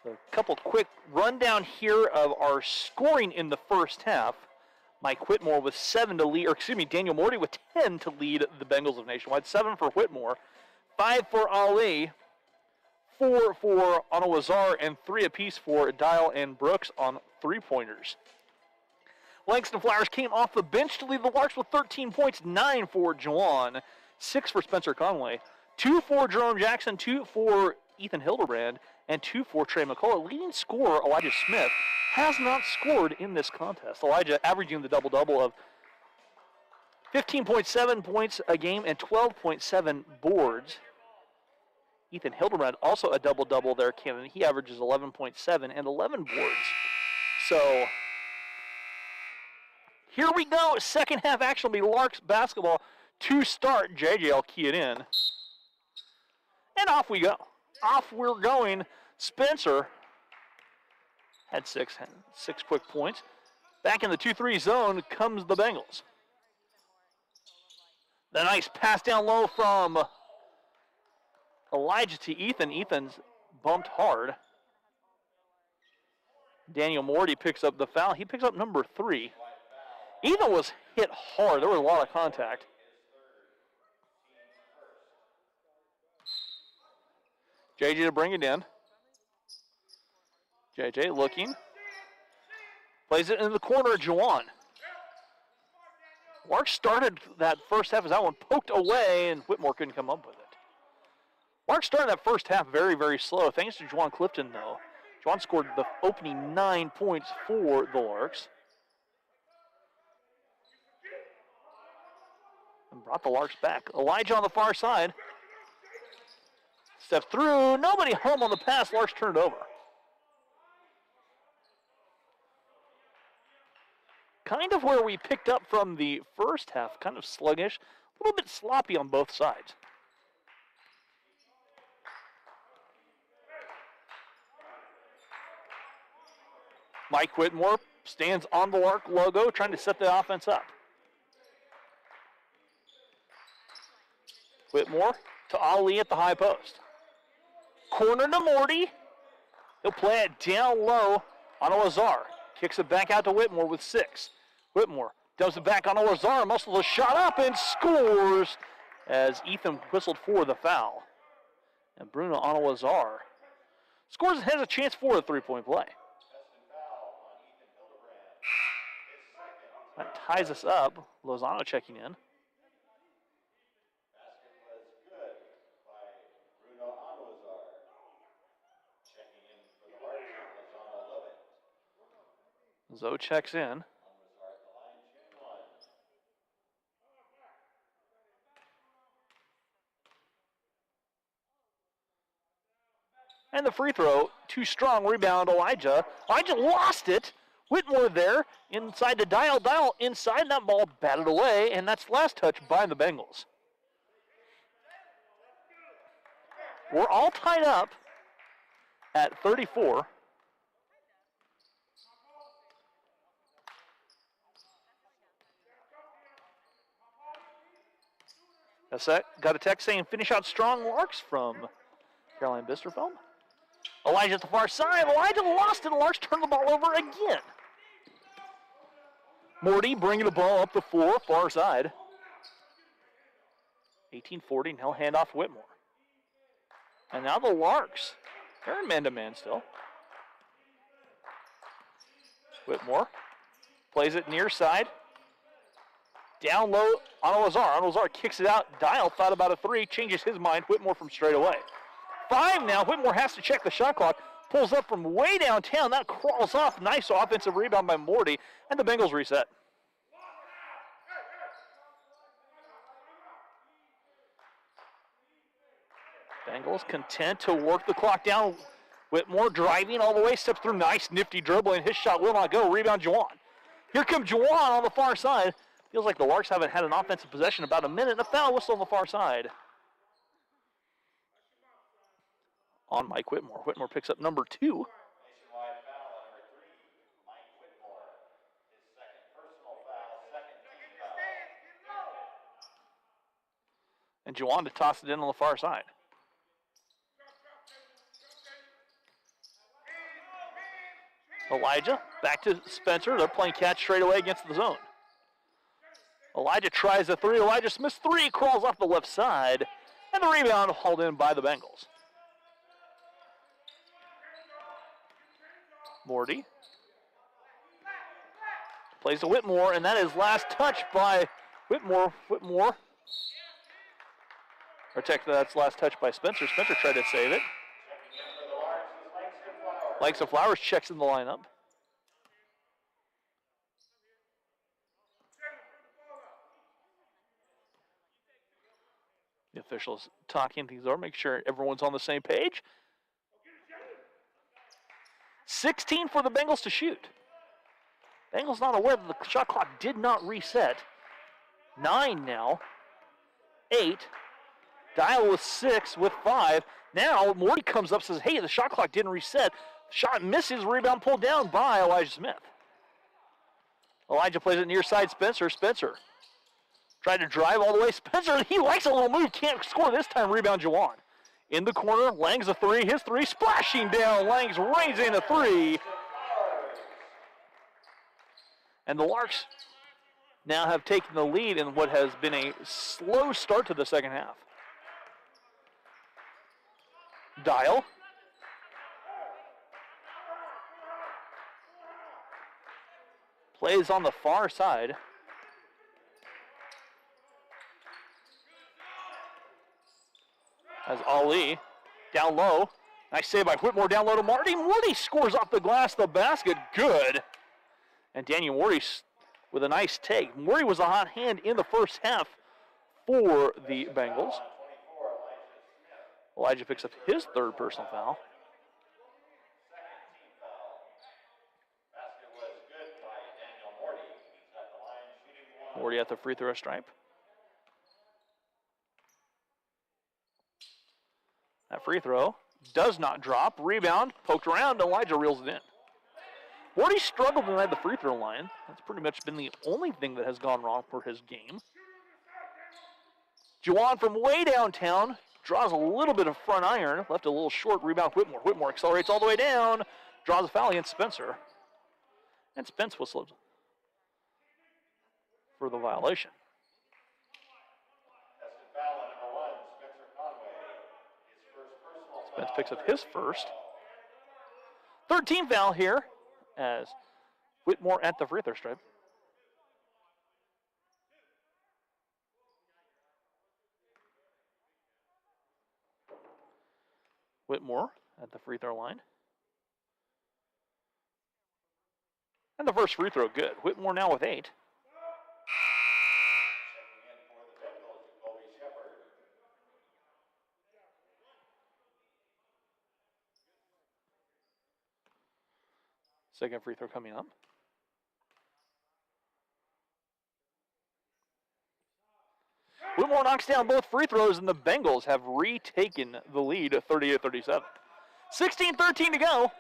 So a couple quick rundown here of our scoring in the first half. Mike Whitmore with 7 to lead, or excuse me, Daniel Morty with 10 to lead the Bengals of Nationwide. 7 for Whitmore, 5 for Ali, 4 for Anawazar, and 3 apiece for Dial and Brooks on three-pointers. Langston Flowers came off the bench to lead the Larks with 13 points, 9 for Juwan, 6 for Spencer Conway, 2 for Jerome Jackson, 2 for Ethan Hildebrand, and 2 for Trey McCullough. Leading scorer, Elijah Smith, has not scored in this contest. Elijah averaging the double-double of 15.7 points a game and 12.7 boards. Ethan Hildebrand also a double-double there, Cannon. He averages 11.7 and 11 boards. So here we go. Second half action will be Larks basketball to start. JJ will key it in. And off we go. Off we're going. Spencer had six quick points. Back in the 2-3 zone comes the Bengals. The nice pass down low from Elijah to Ethan. Ethan's bumped hard. Daniel Morty picks up the foul. He picks up number 3. Ethan was hit hard. There was a lot of contact. JJ to bring it in. JJ looking. Plays it in the corner, Juwan. Lark started that first half as that one poked away, and Whitmore couldn't come up with it. Lark started that first half very, very slow. Thanks to Juwan Clifton, though. Juwan scored the opening 9 points for the Larks. And brought the Larks back. Elijah on the far side. Steps through. Nobody home on the pass. Larks turned over. Kind of where we picked up from the first half. Kind of sluggish. A little bit sloppy on both sides. Mike Whitmore stands on the Lark logo, trying to set the offense up. Whitmore to Ali at the high post. Corner to Morty. He'll play it down low on Lazar. Kicks it back out to Whitmore with 6. Whitmore dumps it back on Lazar. Muscles a shot up and scores as Ethan whistled for the foul. And Bruno Anawazar scores and has a chance for a 3-point play. That ties us up. Lozano checking in. Zoe checks in. And the free throw, too strong, rebound Elijah. Elijah lost it. Whitmore there, inside to Dial. Dial inside, that ball batted away, and that's last touch by the Bengals. We're all tied up at 34. Got a text saying finish out strong, Larks from Caroline Bisterfeld. Elijah at the far side. Elijah lost it. Larks turned the ball over again. Morty bringing the ball up the floor, far side. 18-40, and he'll hand off Whitmore. And now the Larks. They're in man-to-man still. Whitmore plays it near side. Down low on Lazar. Lazar kicks it out. Dial thought about a 3, changes his mind. Whitmore from straight away. 5 now. Whitmore has to check the shot clock. Pulls up from way downtown. That crawls off. Nice offensive rebound by Morty. And the Bengals reset. Bengals content to work the clock down. Whitmore driving all the way. Steps through. Nice nifty dribbling. His shot will not go. Rebound Juwan. Here comes Juwan on the far side. Feels like the Larks haven't had an offensive possession about a minute. And a foul whistle on the far side. On Mike Whitmore. Whitmore picks up number 2. And Juwan to toss it in on the far side. Elijah back to Spencer. They're playing catch straight away against the zone. Elijah tries a three. Elijah Smith's three crawls off the left side. And the rebound hauled in by the Bengals. Morty plays to Whitmore, and that is last touch by Whitmore. Whitmore. Or that's last touch by Spencer. Spencer tried to save it. Likes of Flowers checks in the lineup. The officials talking things over, make sure everyone's on the same page. 16 for the Bengals to shoot. Bengals not aware that the shot clock did not reset. 9 now. 8. Dial with 6 with 5. Now Morty comes up and says, hey, the shot clock didn't reset. Shot misses, rebound pulled down by Elijah Smith. Elijah plays it near side Spencer. Spencer tried to drive all the way. Spencer, he likes a little move, can't score this time. Rebound Jawan. In the corner, Lang's a three. His three splashing down. Lang's rains in a three. And the Larks now have taken the lead in what has been a slow start to the second half. Dial. Plays on the far side. As Ali down low. Nice save by Whitmore down low to Marty. Morty scores off the glass, the basket. Good. And Daniel Morty with a nice take. Morty was a hot hand in the first half for the Bengals. Elijah picks up his third personal foul. Morty at the free throw stripe. That free throw does not drop. Rebound, poked around, Elijah reels it in. Morty struggled tonight at the free throw line. That's pretty much been the only thing that has gone wrong for his game. Juwan from way downtown draws a little bit of front iron, left a little short. Rebound Whitmore. Whitmore accelerates all the way down, draws a foul against Spencer. And Spence whistled for the violation. Spence picks up his first. 13th foul here as Whitmore at the free throw stripe. Whitmore at the free throw line. And the first free throw good. Whitmore now with 8. Second free throw coming up. Whitmore knocks down both free throws, and the Bengals have retaken the lead 38-37. 16-13 to go.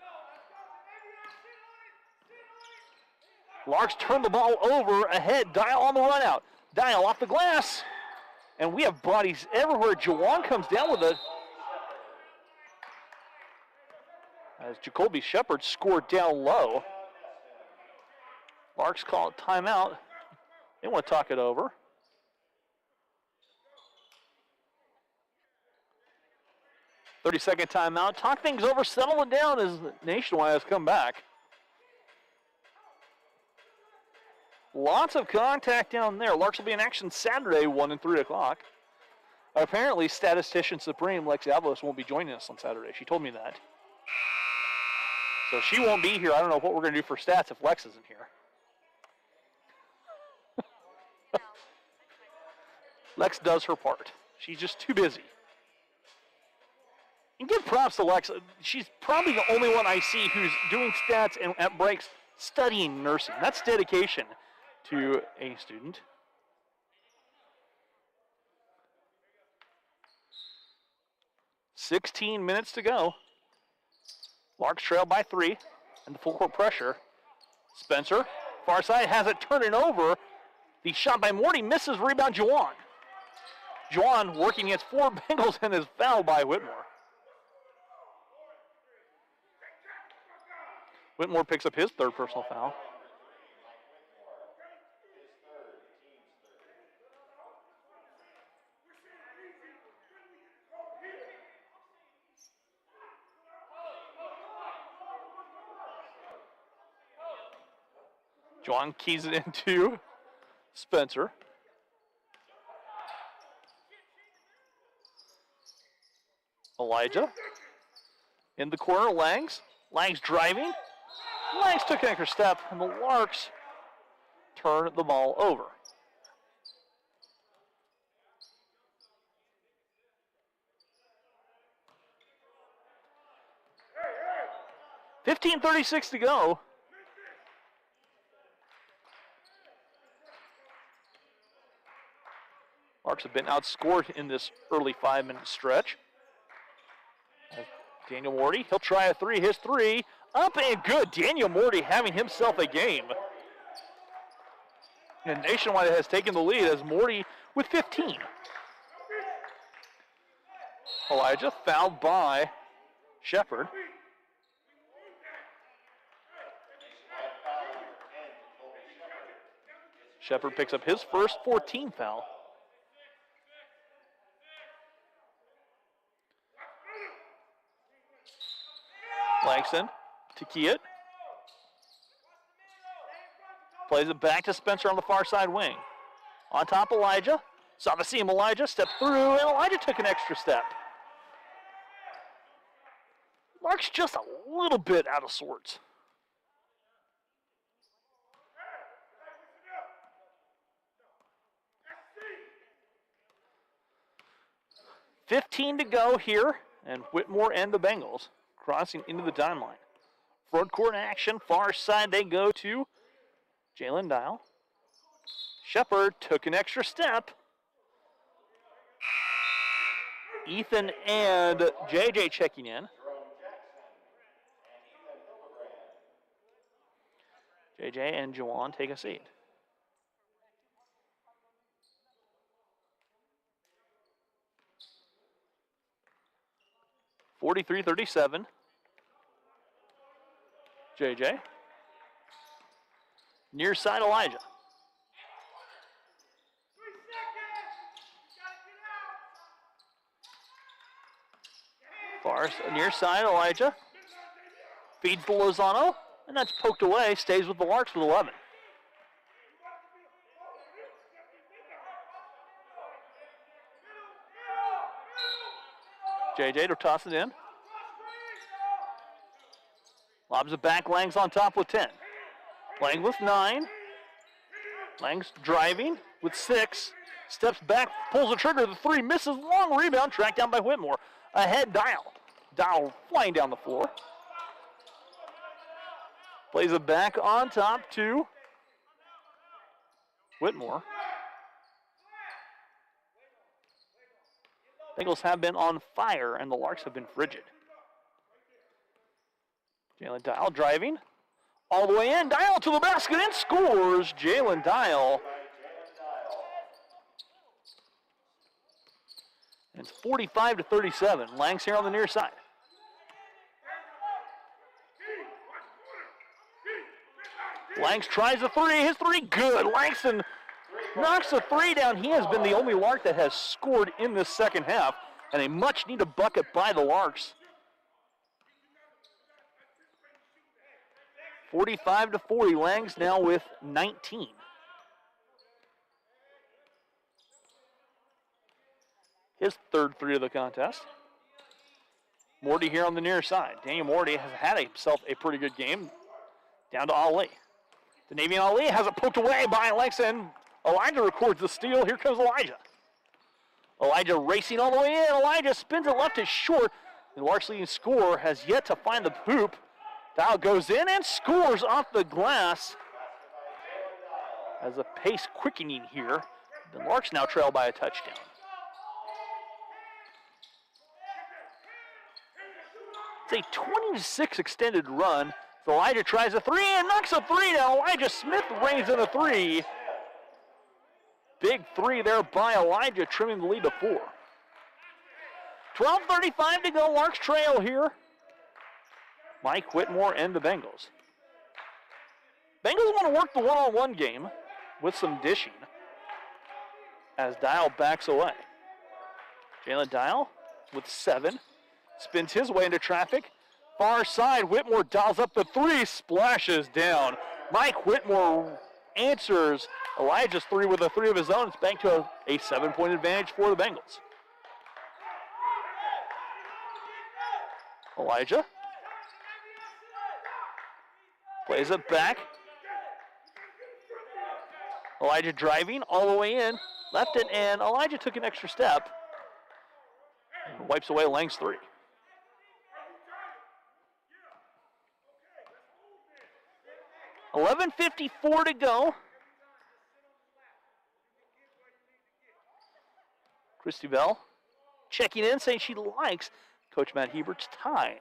Larks turn the ball over ahead. Dial on the run out. Dial off the glass. And we have bodies everywhere. Jawan comes down with it. As Jacoby Shepard scored down low. Larks call it timeout. They want to talk it over. "30-second timeout. Talk things over, settle it down as Nationwide has come back. Lots of contact down there. Larks will be in action Saturday, 1 and 3 o'clock. Apparently, statistician Supreme Lexi Avalos won't be joining us on Saturday. She told me that. So she won't be here. I don't know what we're going to do for stats if Lex isn't here. Lex does her part. She's just too busy. And give props to Lex. She's probably the only one I see who's doing stats and at breaks studying nursing. That's dedication to a student. "16 minutes to go. Larks trail by 3, and the full court pressure. Spencer, far side, has it turning over. The shot by Morty misses, rebound Jawan. Jawan working against 4 Bengals and is fouled by Whitmore. Whitmore picks up his third personal foul. Juan keys it into Spencer. Elijah. In the corner, Langs. Langs driving. Langs took an extra step, and the Larks turn the ball over. .36 to go. Larks have been outscored in this early 5-minute stretch. Daniel Morty, he'll try a three. His three, up and good. Daniel Morty having himself a game. And Nationwide has taken the lead as Morty with 15. Elijah fouled by Shepard. Shepard picks up his first 14 foul. Langston to Kiet. Plays it back to Spencer on the far side wing. On top, Elijah. Saw the seam, Elijah stepped through, and Elijah took an extra step. Lark's just a little bit out of sorts. .15 to go here, and Whitmore and the Bengals crossing into the timeline. Front court action, far side they go to Jalen Dial. Shepard took an extra step. Ethan and JJ checking in. JJ and Juwan take a seat. .43-37. JJ. Near side, Elijah. Far near side, Elijah. Feeds to Lozano, and that's poked away. Stays with the Larks with 11. JJ to toss it in. Lobs it back. Lang's on top with 10. Lang with 9. Lang's driving with 6. Steps back, pulls the trigger. The 3 misses. Long rebound. Tracked down by Whitmore. Ahead, Dial. Dial flying down the floor. Plays it back on top to Whitmore. Bengals have been on fire, and the Larks have been frigid. Jalen Dial driving. All the way in. Dial to the basket and scores. Jalen Dial. And it's 45-37. Langs here on the near side. Langs tries a 3. His 3 good. Langston knocks a 3 down. He has been the only Lark that has scored in this second half, and a much-needed bucket by the Larks. 45-40. Langs now with 19. His third 3 of the contest. Morty here on the near side. Daniel Morty has had himself a pretty good game. Down to Ali. The Navy and Ali has it poked away by Langston. Elijah records the steal. Here comes Elijah. Elijah racing all the way in. Elijah spins it left to short. The Larks leading scorer has yet to find the hoop. Dial goes in and scores off the glass. As a pace quickening here, the Larks now trail by a touchdown. It's a 20-6 extended run. So Elijah tries a 3 and knocks a 3 down. Elijah Smith reigns in a 3. Big 3 there by Elijah, trimming the lead to 4. 12:35 to go. Larks trail here. Mike Whitmore and the Bengals. Bengals want to work the one-on-one game with some dishing as Dial backs away. Jalen Dial with 7. Spins his way into traffic. Far side, Whitmore dials up the 3, splashes down. Mike Whitmore answers Elijah's 3 with a 3 of his own. It's back to a 7-point advantage for the Bengals. Elijah plays it back. Elijah driving all the way in, left it, and Elijah took an extra step. And wipes away Lang's 3. $11:54 to go. Christy Bell checking in, saying she likes Coach Matt Hebert's tie.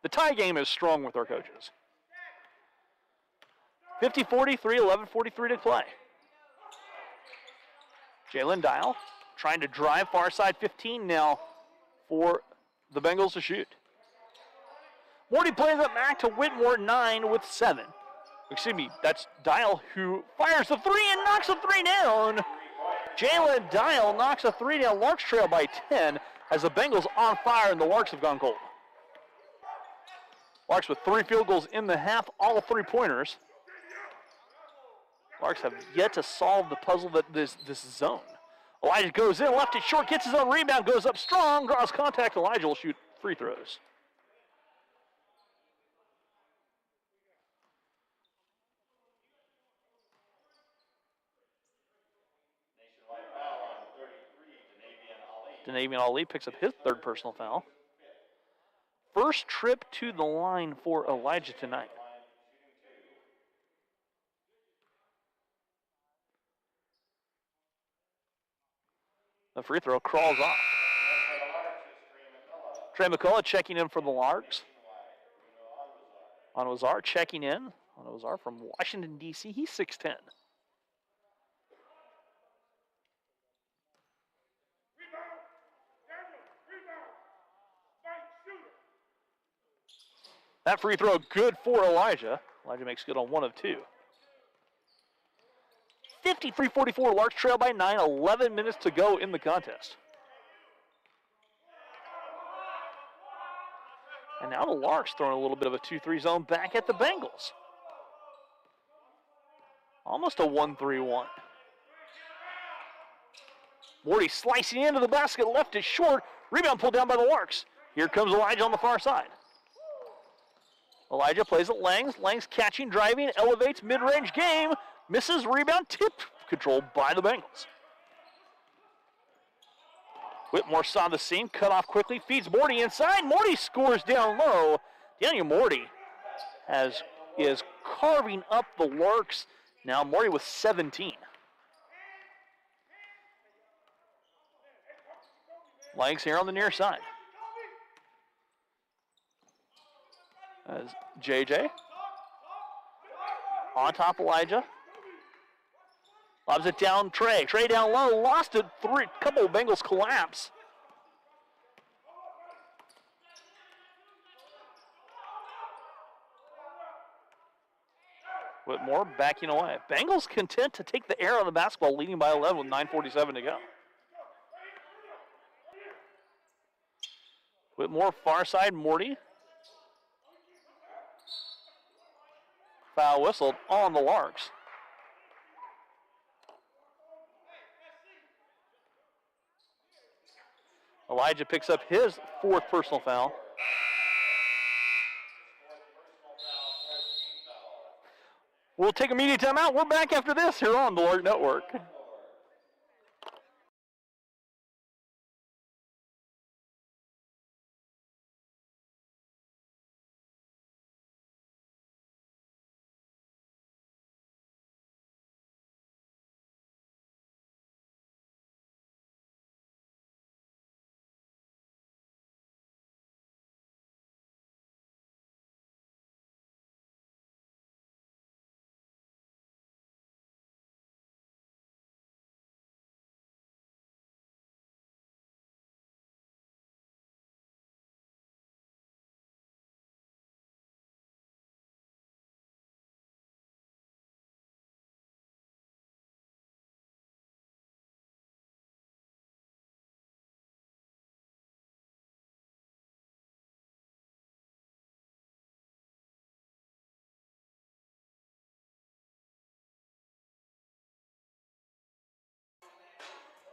The tie game is strong with our coaches. 50-43, 11:43 to play. Jalen Dial trying to drive far side 15 now for the Bengals to shoot. Morty plays it back to Whitmore, 9 with 7. Excuse me, that's Dial who fires the 3 and knocks the 3 down. Jalen Dial knocks a 3 down. Larks trail by 10 as the Bengals on fire and the Larks have gone cold. Larks with 3 field goals in the half, all 3-pointers. Larks have yet to solve the puzzle that this zone. Elijah goes in, left it short, gets his own rebound, goes up strong, draws contact. Elijah will shoot free throws. Denavian Ali picks up his 3rd personal foul. First trip to the line for Elijah tonight. The free throw crawls off. Trey McCullough checking in for the Larks. Anwazar checking in. Anwazar from Washington, D.C. He's 6'10". That free throw good for Elijah. Elijah makes good on 1 of 2. 53-44, Larks trail by 9, 11 minutes to go in the contest. And now the Larks throwing a little bit of a 2-3 zone back at the Bengals. Almost a 1-3-1. Morty slicing into the basket, left it short. Rebound pulled down by the Larks. Here comes Elijah on the far side. Elijah plays it Langs. Langs catching, driving, elevates, mid-range game. Misses, rebound, tipped, controlled by the Bengals. Whitmore saw the seam, cut off quickly, feeds Morty inside. Morty scores down low. Daniel Morty is carving up the Larks. Now Morty with 17. Langs here on the near side. As JJ on top Elijah. Lobs it down Trey. Trey down low. Lost it. Couple of Bengals collapse. Whitmore backing away. Bengals content to take the air on the basketball, leading by 11 with 9:47 to go. Whitmore far side, Morty. Foul whistled on the Larks. Elijah picks up his 4th personal foul. We'll take a media timeout. We're back after this here on the Lark Network.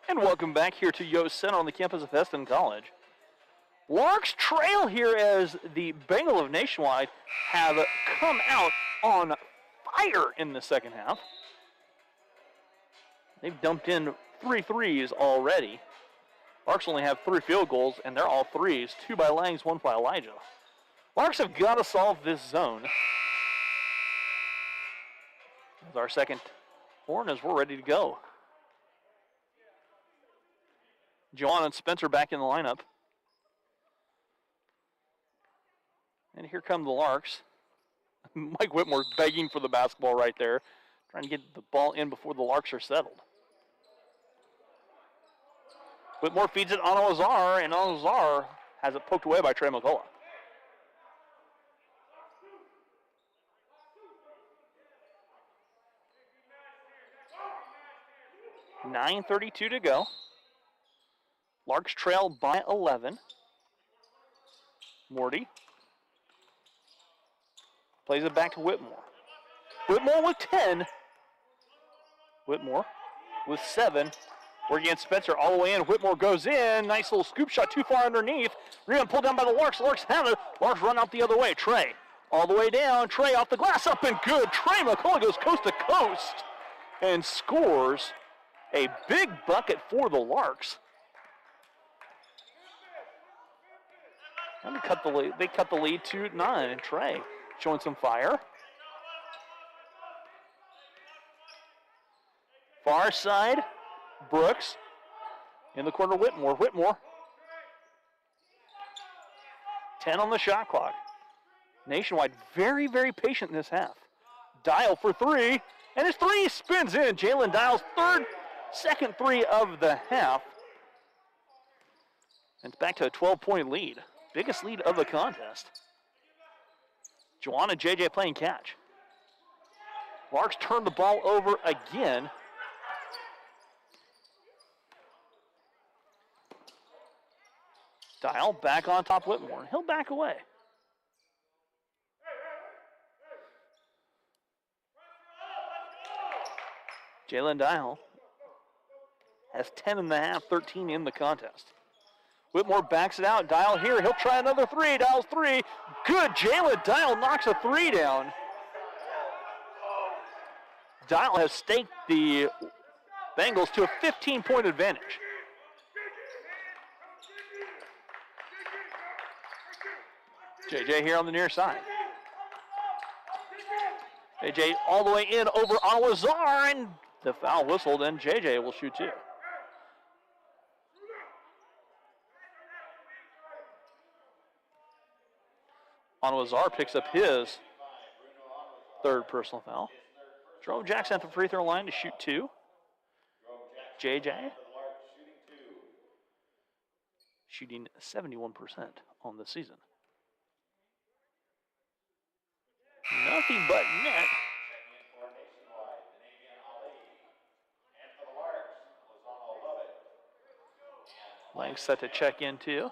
And welcome back here to Yost Center on the campus of Hesston College. Larks trail here as the Bengals of Nationwide have come out on fire in the second half. They've dumped in 3 threes already. Larks only have 3 field goals, and they're all threes. 2 by Langs, 1 by Elijah. Larks have got to solve this zone. As our second horn as we're ready to go. Joanna and Spencer back in the lineup. And here come the Larks. Mike Whitmore begging for the basketball right there. Trying to get the ball in before the Larks are settled. Whitmore feeds it on Ozar, and Ozar has it poked away by Trey McCullough. .9:32 to go. Larks trail by 11. Morty plays it back to Whitmore. Whitmore with 10. Whitmore with 7. Working against Spencer all the way in. Whitmore goes in. Nice little scoop shot too far underneath. Rebound pulled down by the Larks. Larks have it. Larks run out the other way. Trey all the way down. Trey off the glass. Up and good. Trey McCullough goes coast to coast and scores a big bucket for the Larks. And they cut the lead to 9. And Trey showing some fire. Far side, Brooks. In the corner, Whitmore. Whitmore. 10 on the shot clock. Nationwide very, very patient in this half. Dial for 3. And his 3 spins in. Jalen Dial's second 3 of the half. And it's back to a 12-point lead. Biggest lead of the contest. Juwan and JJ playing catch. Larks turn the ball over again. Dial back on top Whitmore. He'll back away. Jalen Dial has 10 in the half, 13 in the contest. Whitmore backs it out. Dial here. He'll try another 3. Dial's 3. Good. Jalen Dial knocks a 3 down. Dial has staked the Bengals to a 15-point advantage. JJ here on the near side. JJ all the way in over Al-Wazar, and the foul whistled, and JJ will shoot 2. Al-Wazar picks up his 3rd personal foul. Jerome Jackson at the free throw line to shoot 2. JJ shooting 71% on the season. Nothing but net. Lang set to check in too.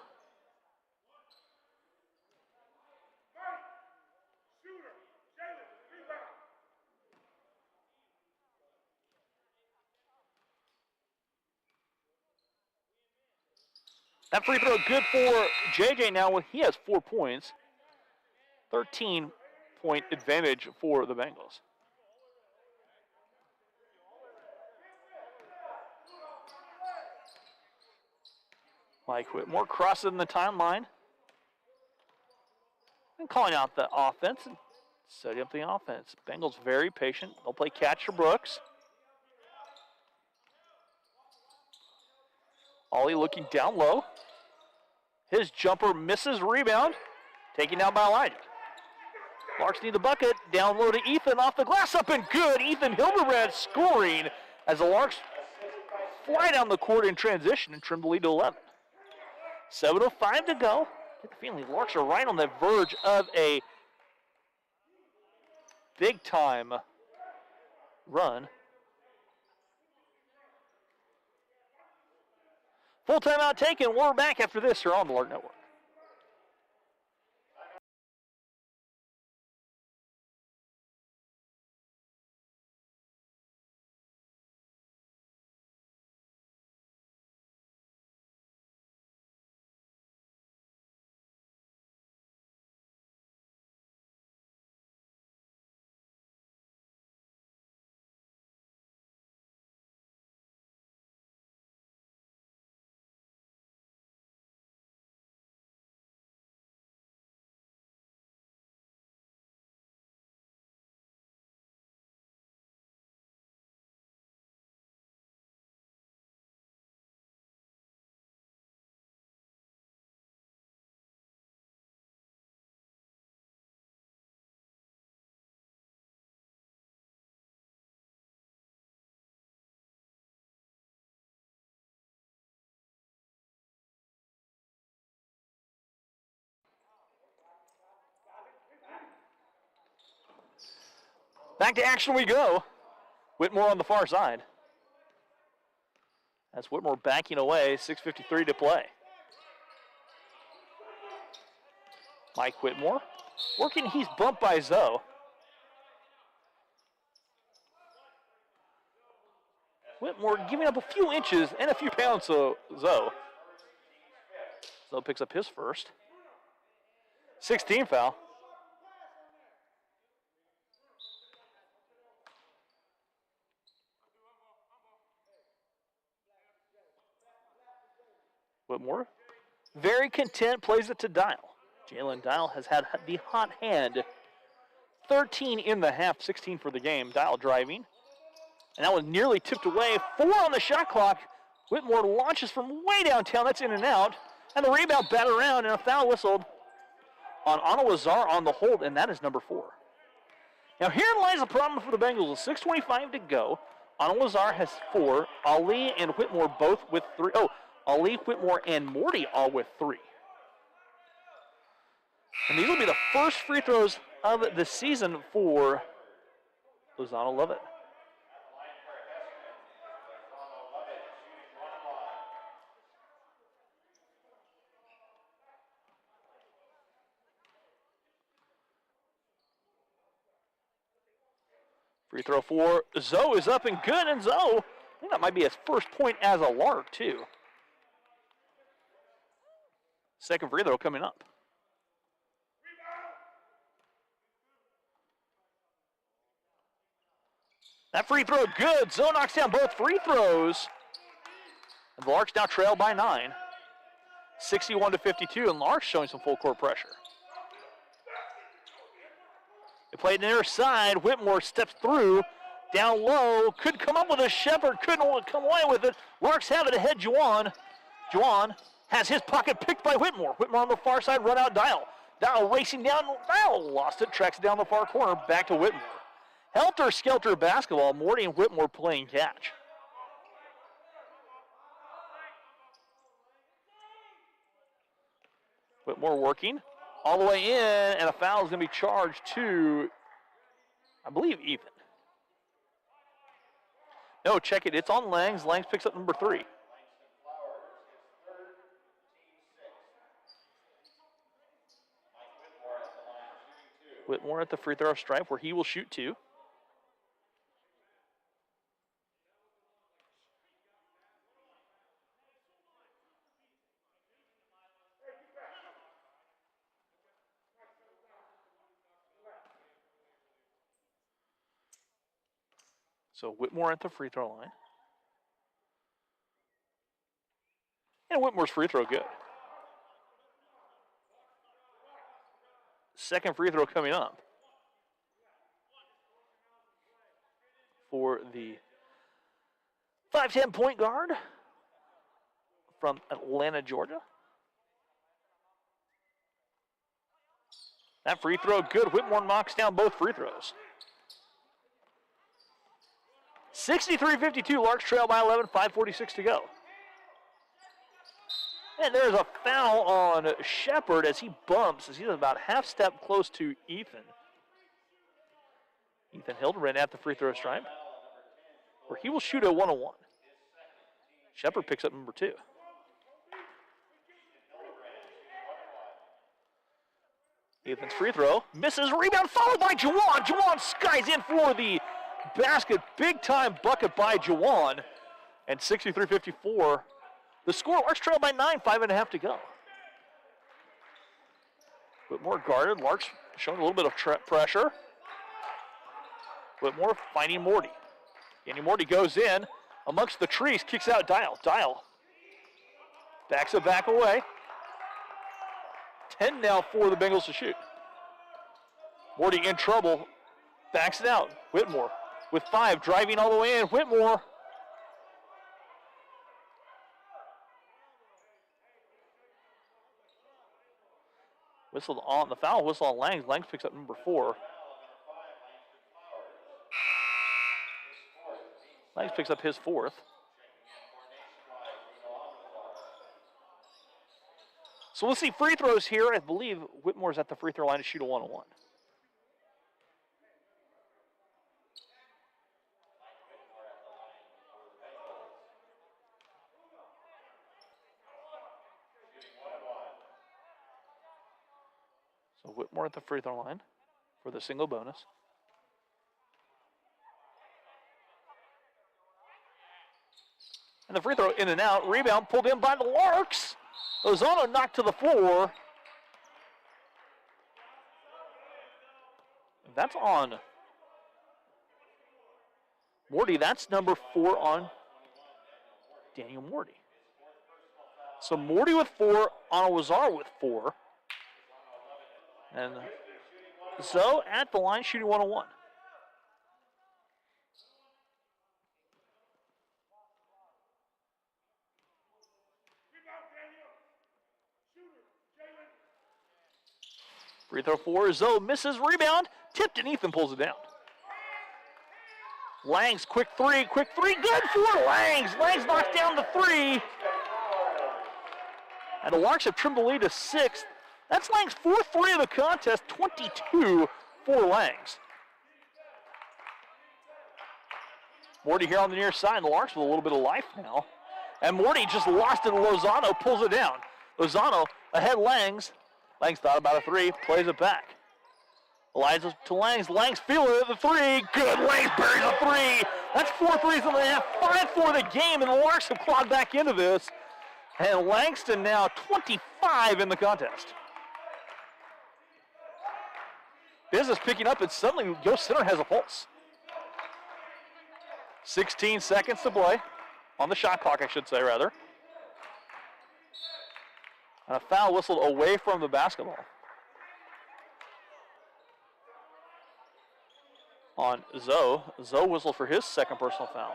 That free throw good for JJ now. He has 4 points. 13-point advantage for the Bengals. Mike Whitmore crossing the timeline and calling out the offense and setting up the offense. Bengals very patient. They'll play catch for Brooks. Ollie looking down low. His jumper misses, rebound. Taken down by Elijah. Larks need the bucket. Down low to Ethan off the glass, up and good. Ethan Hildebrand scoring as the Larks fly down the court in transition and trim the lead to 11. 7:05 to go. Get the feeling the Larks are right on the verge of a big-time run. Full timeout taken. We're back after this here on the Lark Network. Back to action we go. Whitmore on the far side. That's Whitmore backing away, 6:53 to play. Mike Whitmore working, he's bumped by Zoe. Whitmore giving up a few inches and a few pounds to Zoe. Zoe picks up his first. 16 foul. Whitmore, very content, plays it to Dial. Jalen Dial has had the hot hand. 13 in the half, 16 for the game. Dial driving. And that was nearly tipped away. 4 on the shot clock. Whitmore launches from way downtown. That's in and out. And the rebound bat around, and a foul whistled on Anawazar on the hold, and that is number 4. Now herein lies the problem for the Bengals. With 6:25 to go. Anawazar has 4. Ali and Whitmore both with 3. Oh, Ali, Whitmore, and Morty all with 3. And these will be the first free throws of the season for Lozano Lovett. Free throw for Zoe is up and good, and Zoe, I think that might be his first point as a Lark, too. Second free throw coming up. That free throw good. Zoe knocks down both free throws. And the Larks now trail by 9. 61-52, and Larks showing some full court pressure. They played near side. Whitmore steps through. Down low. Could come up with a Shepard. Couldn't come away with it. Larks have it ahead. Juwan. Juwan has his pocket picked by Whitmore. Whitmore on the far side. Run out Dial. Dial racing down. Dial lost it. Tracks it down the far corner. Back to Whitmore. Helter-skelter basketball. Morty and Whitmore playing catch. Whitmore working all the way in, and a foul is going to be charged to, I believe, Ethan. No, check it. It's on Langs. Langs picks up number 3. Whitmore at the free throw stripe where he will shoot 2. So Whitmore at the free throw line. And Whitmore's free throw good. Second free throw coming up for the 5'10" point guard from Atlanta, Georgia. That free throw good. Whitmore knocks down both free throws. 63-52, Larks trail by 11, 5:46 to go. And there's a foul on Shepard as he bumps, as he's about half step close to Ethan. Ethan Hildebrand at the free throw stripe, where he will shoot a 1-on-1. Shepard picks up number 2. Ethan's free throw misses, rebound followed by Juwan. Juwan skies in for the basket, big time bucket by Juwan, and 63-54. The score, Larks trail by 9, 5.5 to go. Whitmore guarded, Larks showing a little bit of pressure. Whitmore finding Morty. And Morty goes in amongst the trees, kicks out Dial. Dial backs it back away. 10 now for the Bengals to shoot. Morty in trouble, backs it out. Whitmore with 5, driving all the way in. Whitmore whistled on the foul, whistle on Langs. Langs picks up number 4. Langs picks up his 4th. So we'll see free throws here. I believe Whitmore's at the free throw line to shoot a 1-on-1. So Whitmore at the free throw line for the single bonus. And the free throw in and out. Rebound pulled in by the Larks. Lozano knocked to the floor. That's on Morty. That's number 4 on Daniel Morty. So Morty with 4, Anawazar with 4. And Zoe at the line shooting 1-on-1. Free throw for Zoe, misses, rebound, tipped, and Ethan pulls it down. Langs, quick three, good for Langs. Langs knocks down the 3. And the Larks have trimmed the lead to 6. That's Langs' 4th 3 of the contest, 22 for Langs. Morty here on the near side, and the Larks with a little bit of life now. And Morty just lost it to Lozano, pulls it down. Lozano ahead Langs. Langs thought about a 3, plays it back. Eliza to Langs. Langs feeling it at the 3. Good. Langs buries a 3. That's 4 threes in the half. 5 for the game, and the Larks have clawed back into this. And Langston now 25 in the contest. Business picking up, and suddenly Yost Center has a pulse. 16 seconds to play. On the shot clock, I should say, rather. And a foul whistled away from the basketball. On Zoe. Zoe whistled for his 2nd personal foul.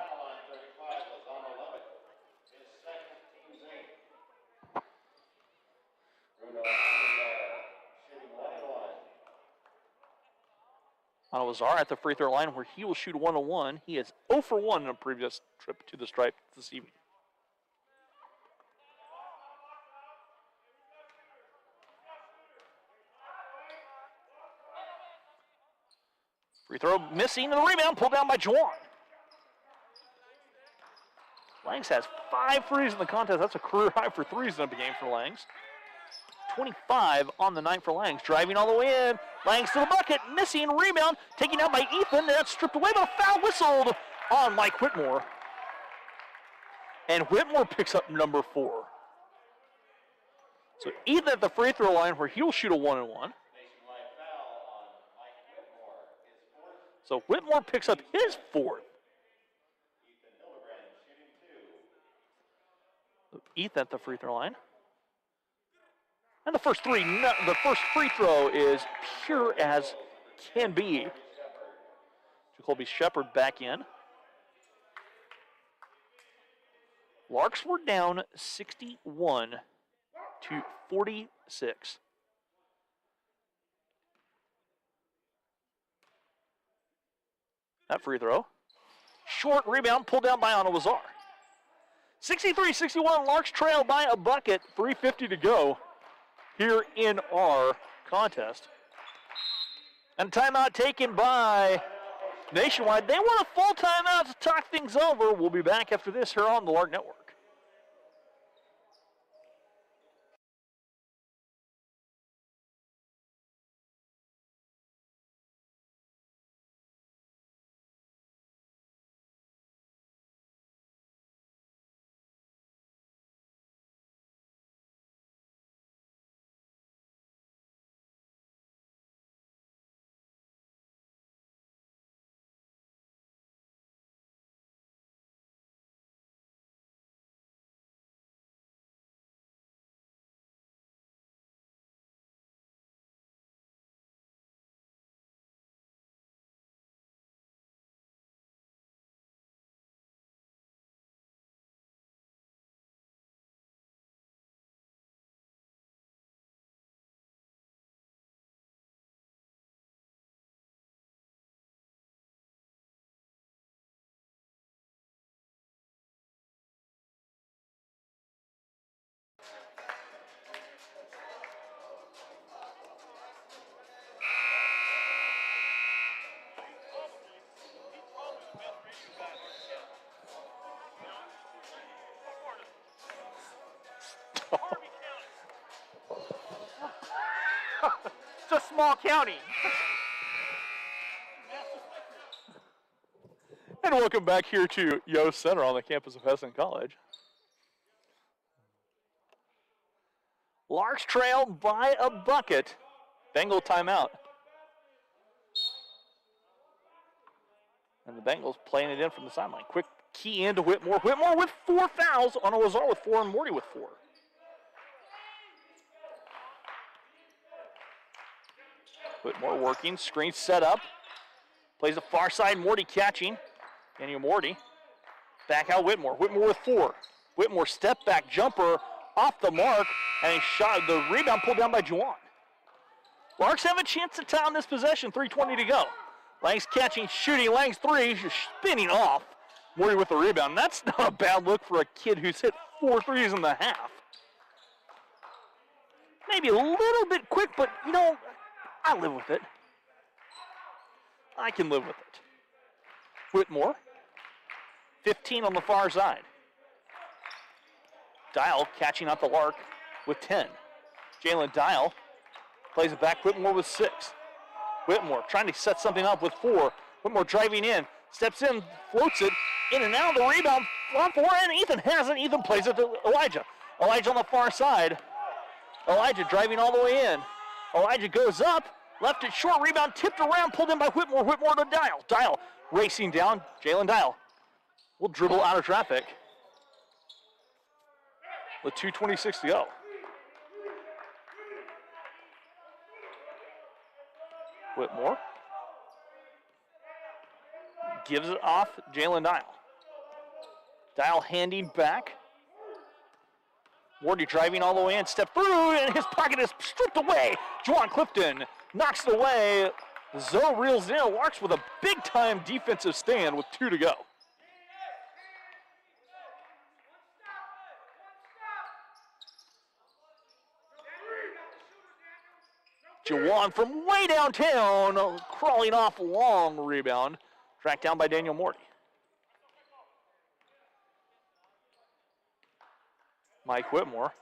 Anawazar at the free throw line where he will shoot 1-on-1. He is 0 for 1 in a previous trip to the stripe this evening. Free throw missing, and the rebound pulled down by Juwan. Langs has 5 threes in the contest. That's a career high for threes in a game for Langs. 25 on the night for Langs. Driving all the way in. Langs to the bucket. Missing. Rebound. Taken out by Ethan. That's stripped away, but a foul whistled on Mike Whitmore. And Whitmore picks up number 4. So Ethan at the free throw line where he'll shoot a 1-on-1. So Whitmore picks up his 4th. Ethan at the free throw line. And the first free throw is pure as can be. Jacoby Shepard back in. Larks were down 61 to 46. That free throw. Short rebound pulled down by Anawazar. 63-61, Larks trail by a bucket. 3:50 to go here in our contest. And timeout taken by Nationwide. They want a full timeout to talk things over. We'll be back after this here on the Lark Network. It's a small county. And welcome back here to Yost Center on the campus of Hesston College. Larks trail by a bucket. Bengal timeout. And the Bengals playing it in from the sideline. Quick key into Whitmore. Whitmore with 4 fouls on a Lazar with 4 and Morty with 4. Whitmore working, screen set up. Plays the far side, Morty catching. Daniel Morty. Back out Whitmore. Whitmore with 4. Whitmore step back jumper off the mark, and he shot the rebound pulled down by Juwan. Larks have a chance to tie on this possession, 3:20 to go. Lang's catching, shooting, Lang's 3, just spinning off. Morty with the rebound. That's not a bad look for a kid who's hit 4 threes in the half. Maybe a little bit quick, but you know, I live with it. I can live with it. Whitmore, 15 on the far side. Dial catching out the Lark with 10. Jalen Dial plays it back. Whitmore with 6. Whitmore trying to set something up with 4. Whitmore driving in, steps in, floats it, in and out of the rebound. On 4, and Ethan has it. Ethan plays it to Elijah. Elijah on the far side. Elijah driving all the way in. Elijah goes up, left it short, rebound tipped around, pulled in by Whitmore. Whitmore to Dial. Dial racing down. Jalen Dial will dribble out of traffic with 2:26 to go. Whitmore gives it off Jalen Dial. Dial handing back. Morty driving all the way in, step through, and his pocket is stripped away. Juwan Clifton knocks it away. Zoe reels in. Larks with a big-time defensive stand with 2 to go. Juwan from way downtown, crawling off long rebound. Tracked down by Daniel Morty. Mike Whitmore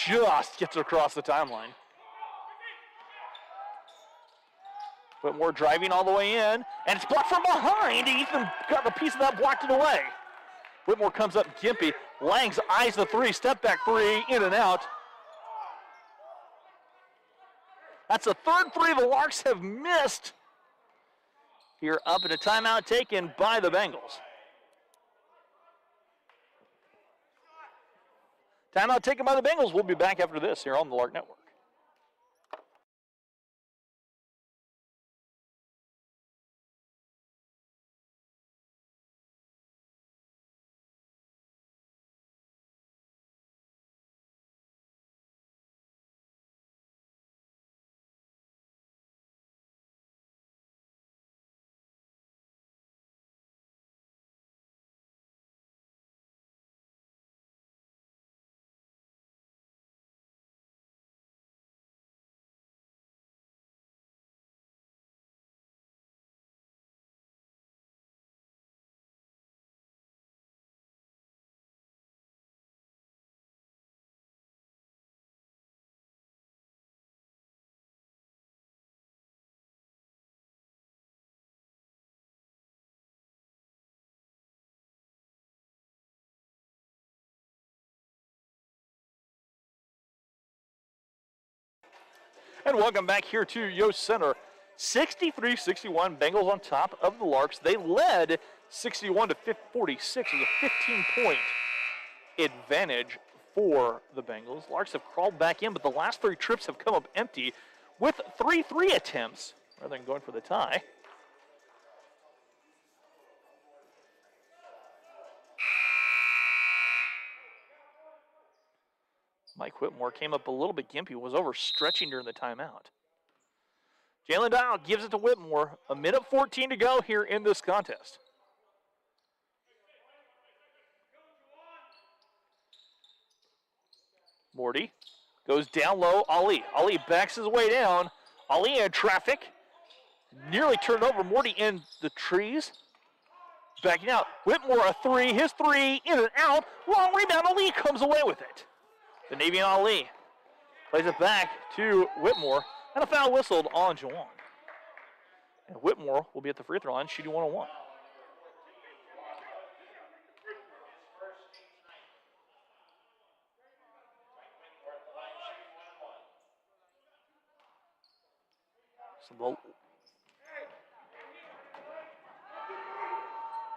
just gets across the timeline. Whitmore driving all the way in, and it's blocked from behind. Ethan got the piece of that, blocked it away. Whitmore comes up gimpy. Langs eyes the 3, step back 3, in and out. That's the 3rd 3 the Larks have missed. Here up at a timeout taken by the Bengals. Timeout taken by the Bengals. We'll be back after this here on the Lark Network. And welcome back here to Yost Center. 63-61, Bengals on top of the Larks. They led 61 to 46 with a 15-point advantage for the Bengals. Larks have crawled back in, but the last 3 trips have come up empty with 3 3 attempts rather than going for the tie. Mike Whitmore came up a little bit gimpy, was overstretching during the timeout. Jalen Dial gives it to Whitmore. 1:14 to go here in this contest. Morty goes down low. Ali backs his way down. Ali in traffic. Nearly turned over. Morty in the trees. Backing out. Whitmore a 3. His 3 in and out. Long rebound. Ali comes away with it. The Navy and Ali Plays it back to Whitmore, and a foul whistled on Jawan. And Whitmore will be at the free throw line, shooting 1-on-1. So the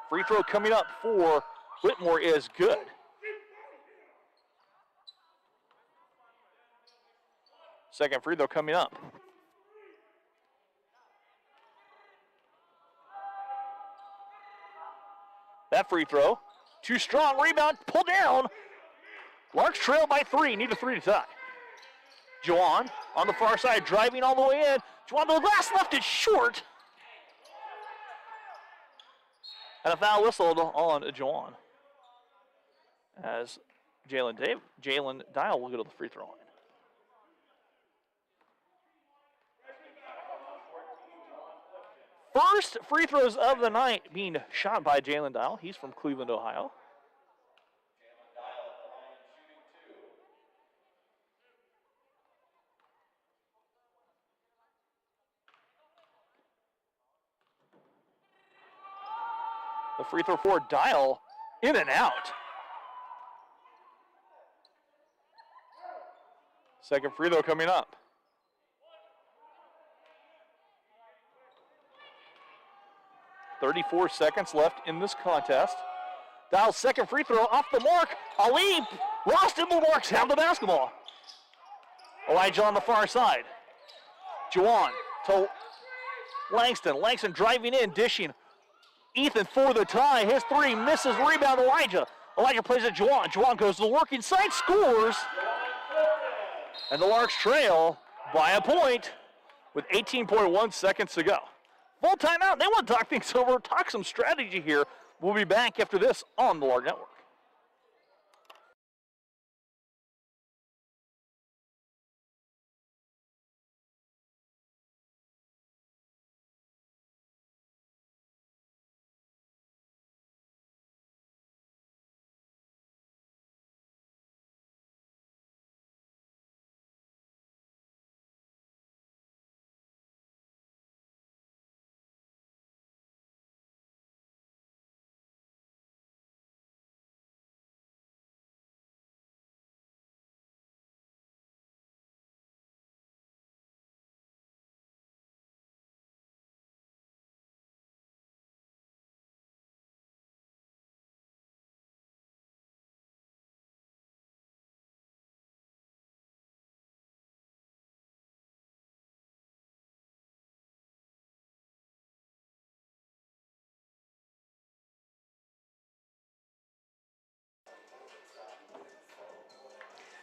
free throw coming up for Whitmore is good. Second free throw coming up. That free throw, too strong, rebound, pull down. Larks trail by 3, need a 3 to tie. Juwan on the far side, driving all the way in. Juwan to the glass, left it short. And a foul whistled on Juwan as Jalen Dial will go to the free throw line. First free throws of the night being shot by Jalen Dial. He's from Cleveland, Ohio. The free throw for Dial, in and out. Second free throw coming up. .34 seconds left in this contest. Dial's second free throw off the mark. Ali lost him, the Larks have the basketball. Elijah on the far side. Juwan to Langston. Langston driving in, dishing. Ethan for the tie. His 3 misses, rebound Elijah. Elijah plays it Juwan. Juwan goes to the working side, scores. And the Larks trail by a point with 18.1 seconds to go. Full timeout. They want to talk things over, talk some strategy here. We'll be back after this on the Lark Network.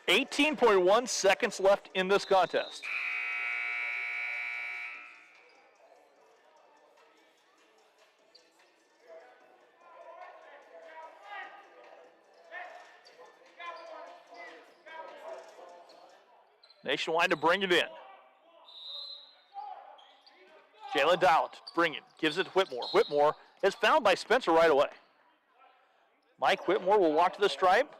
.1 seconds left in this contest. Nationwide to bring it in. Jalen Dowd, bring it, gives it to Whitmore. Whitmore is fouled by Spencer right away. Mike Whitmore will walk to the stripe,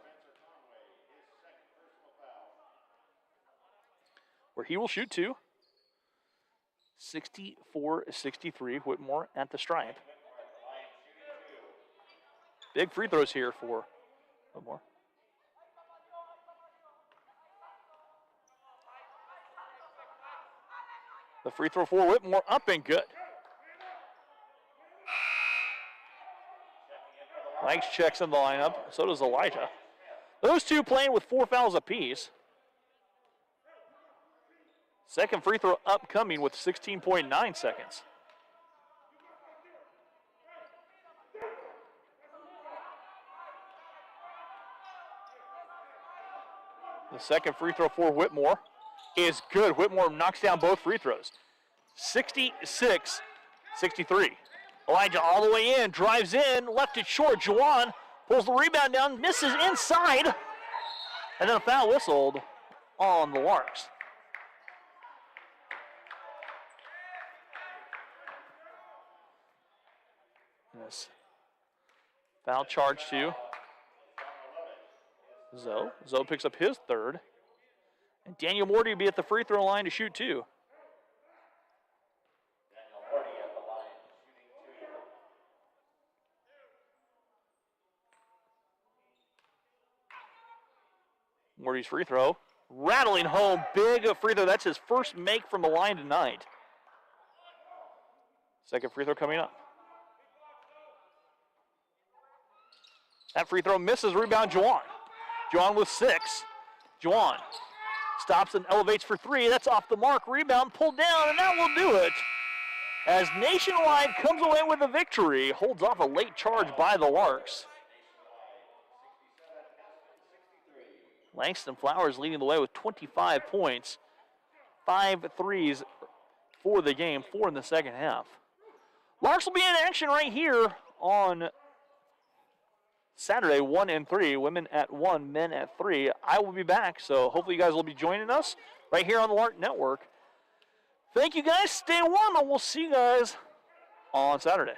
where he will shoot 2. 64-63, Whitmore at the stripe. Big free throws here for Whitmore. The free throw for Whitmore up and good. Lanks checks in the lineup, so does Elijah. Those two playing with 4 fouls apiece. Second free throw upcoming with 16.9 seconds. The second free throw for Whitmore is good. Whitmore knocks down both free throws. 66-63. Elijah all the way in, drives in, left it short. Juwan pulls the rebound down, misses inside. And then a foul whistled on the Larks. Yes. Foul charge to Zoe. Zoe picks up his 3rd. Daniel Morty will be at the free throw line to shoot 2. Morty's free throw. Rattling home, big free throw. That's his first make from the line tonight. Second free throw coming up. That free throw misses. Rebound, Juwan. Juwan with 6. Juwan stops and elevates for 3. That's off the mark. Rebound pulled down, and that will do it. As Nationwide comes away with a victory, holds off a late charge by the Larks. Langston Flowers leading the way with 25 points. 5 threes for the game, 4 in the second half. Larks will be in action right here on Saturday, 1 and 3. Women at 1, men at 3. I will be back, so hopefully you guys will be joining us right here on the Lark Network. Thank you guys. Stay warm, and we'll see you guys on Saturday.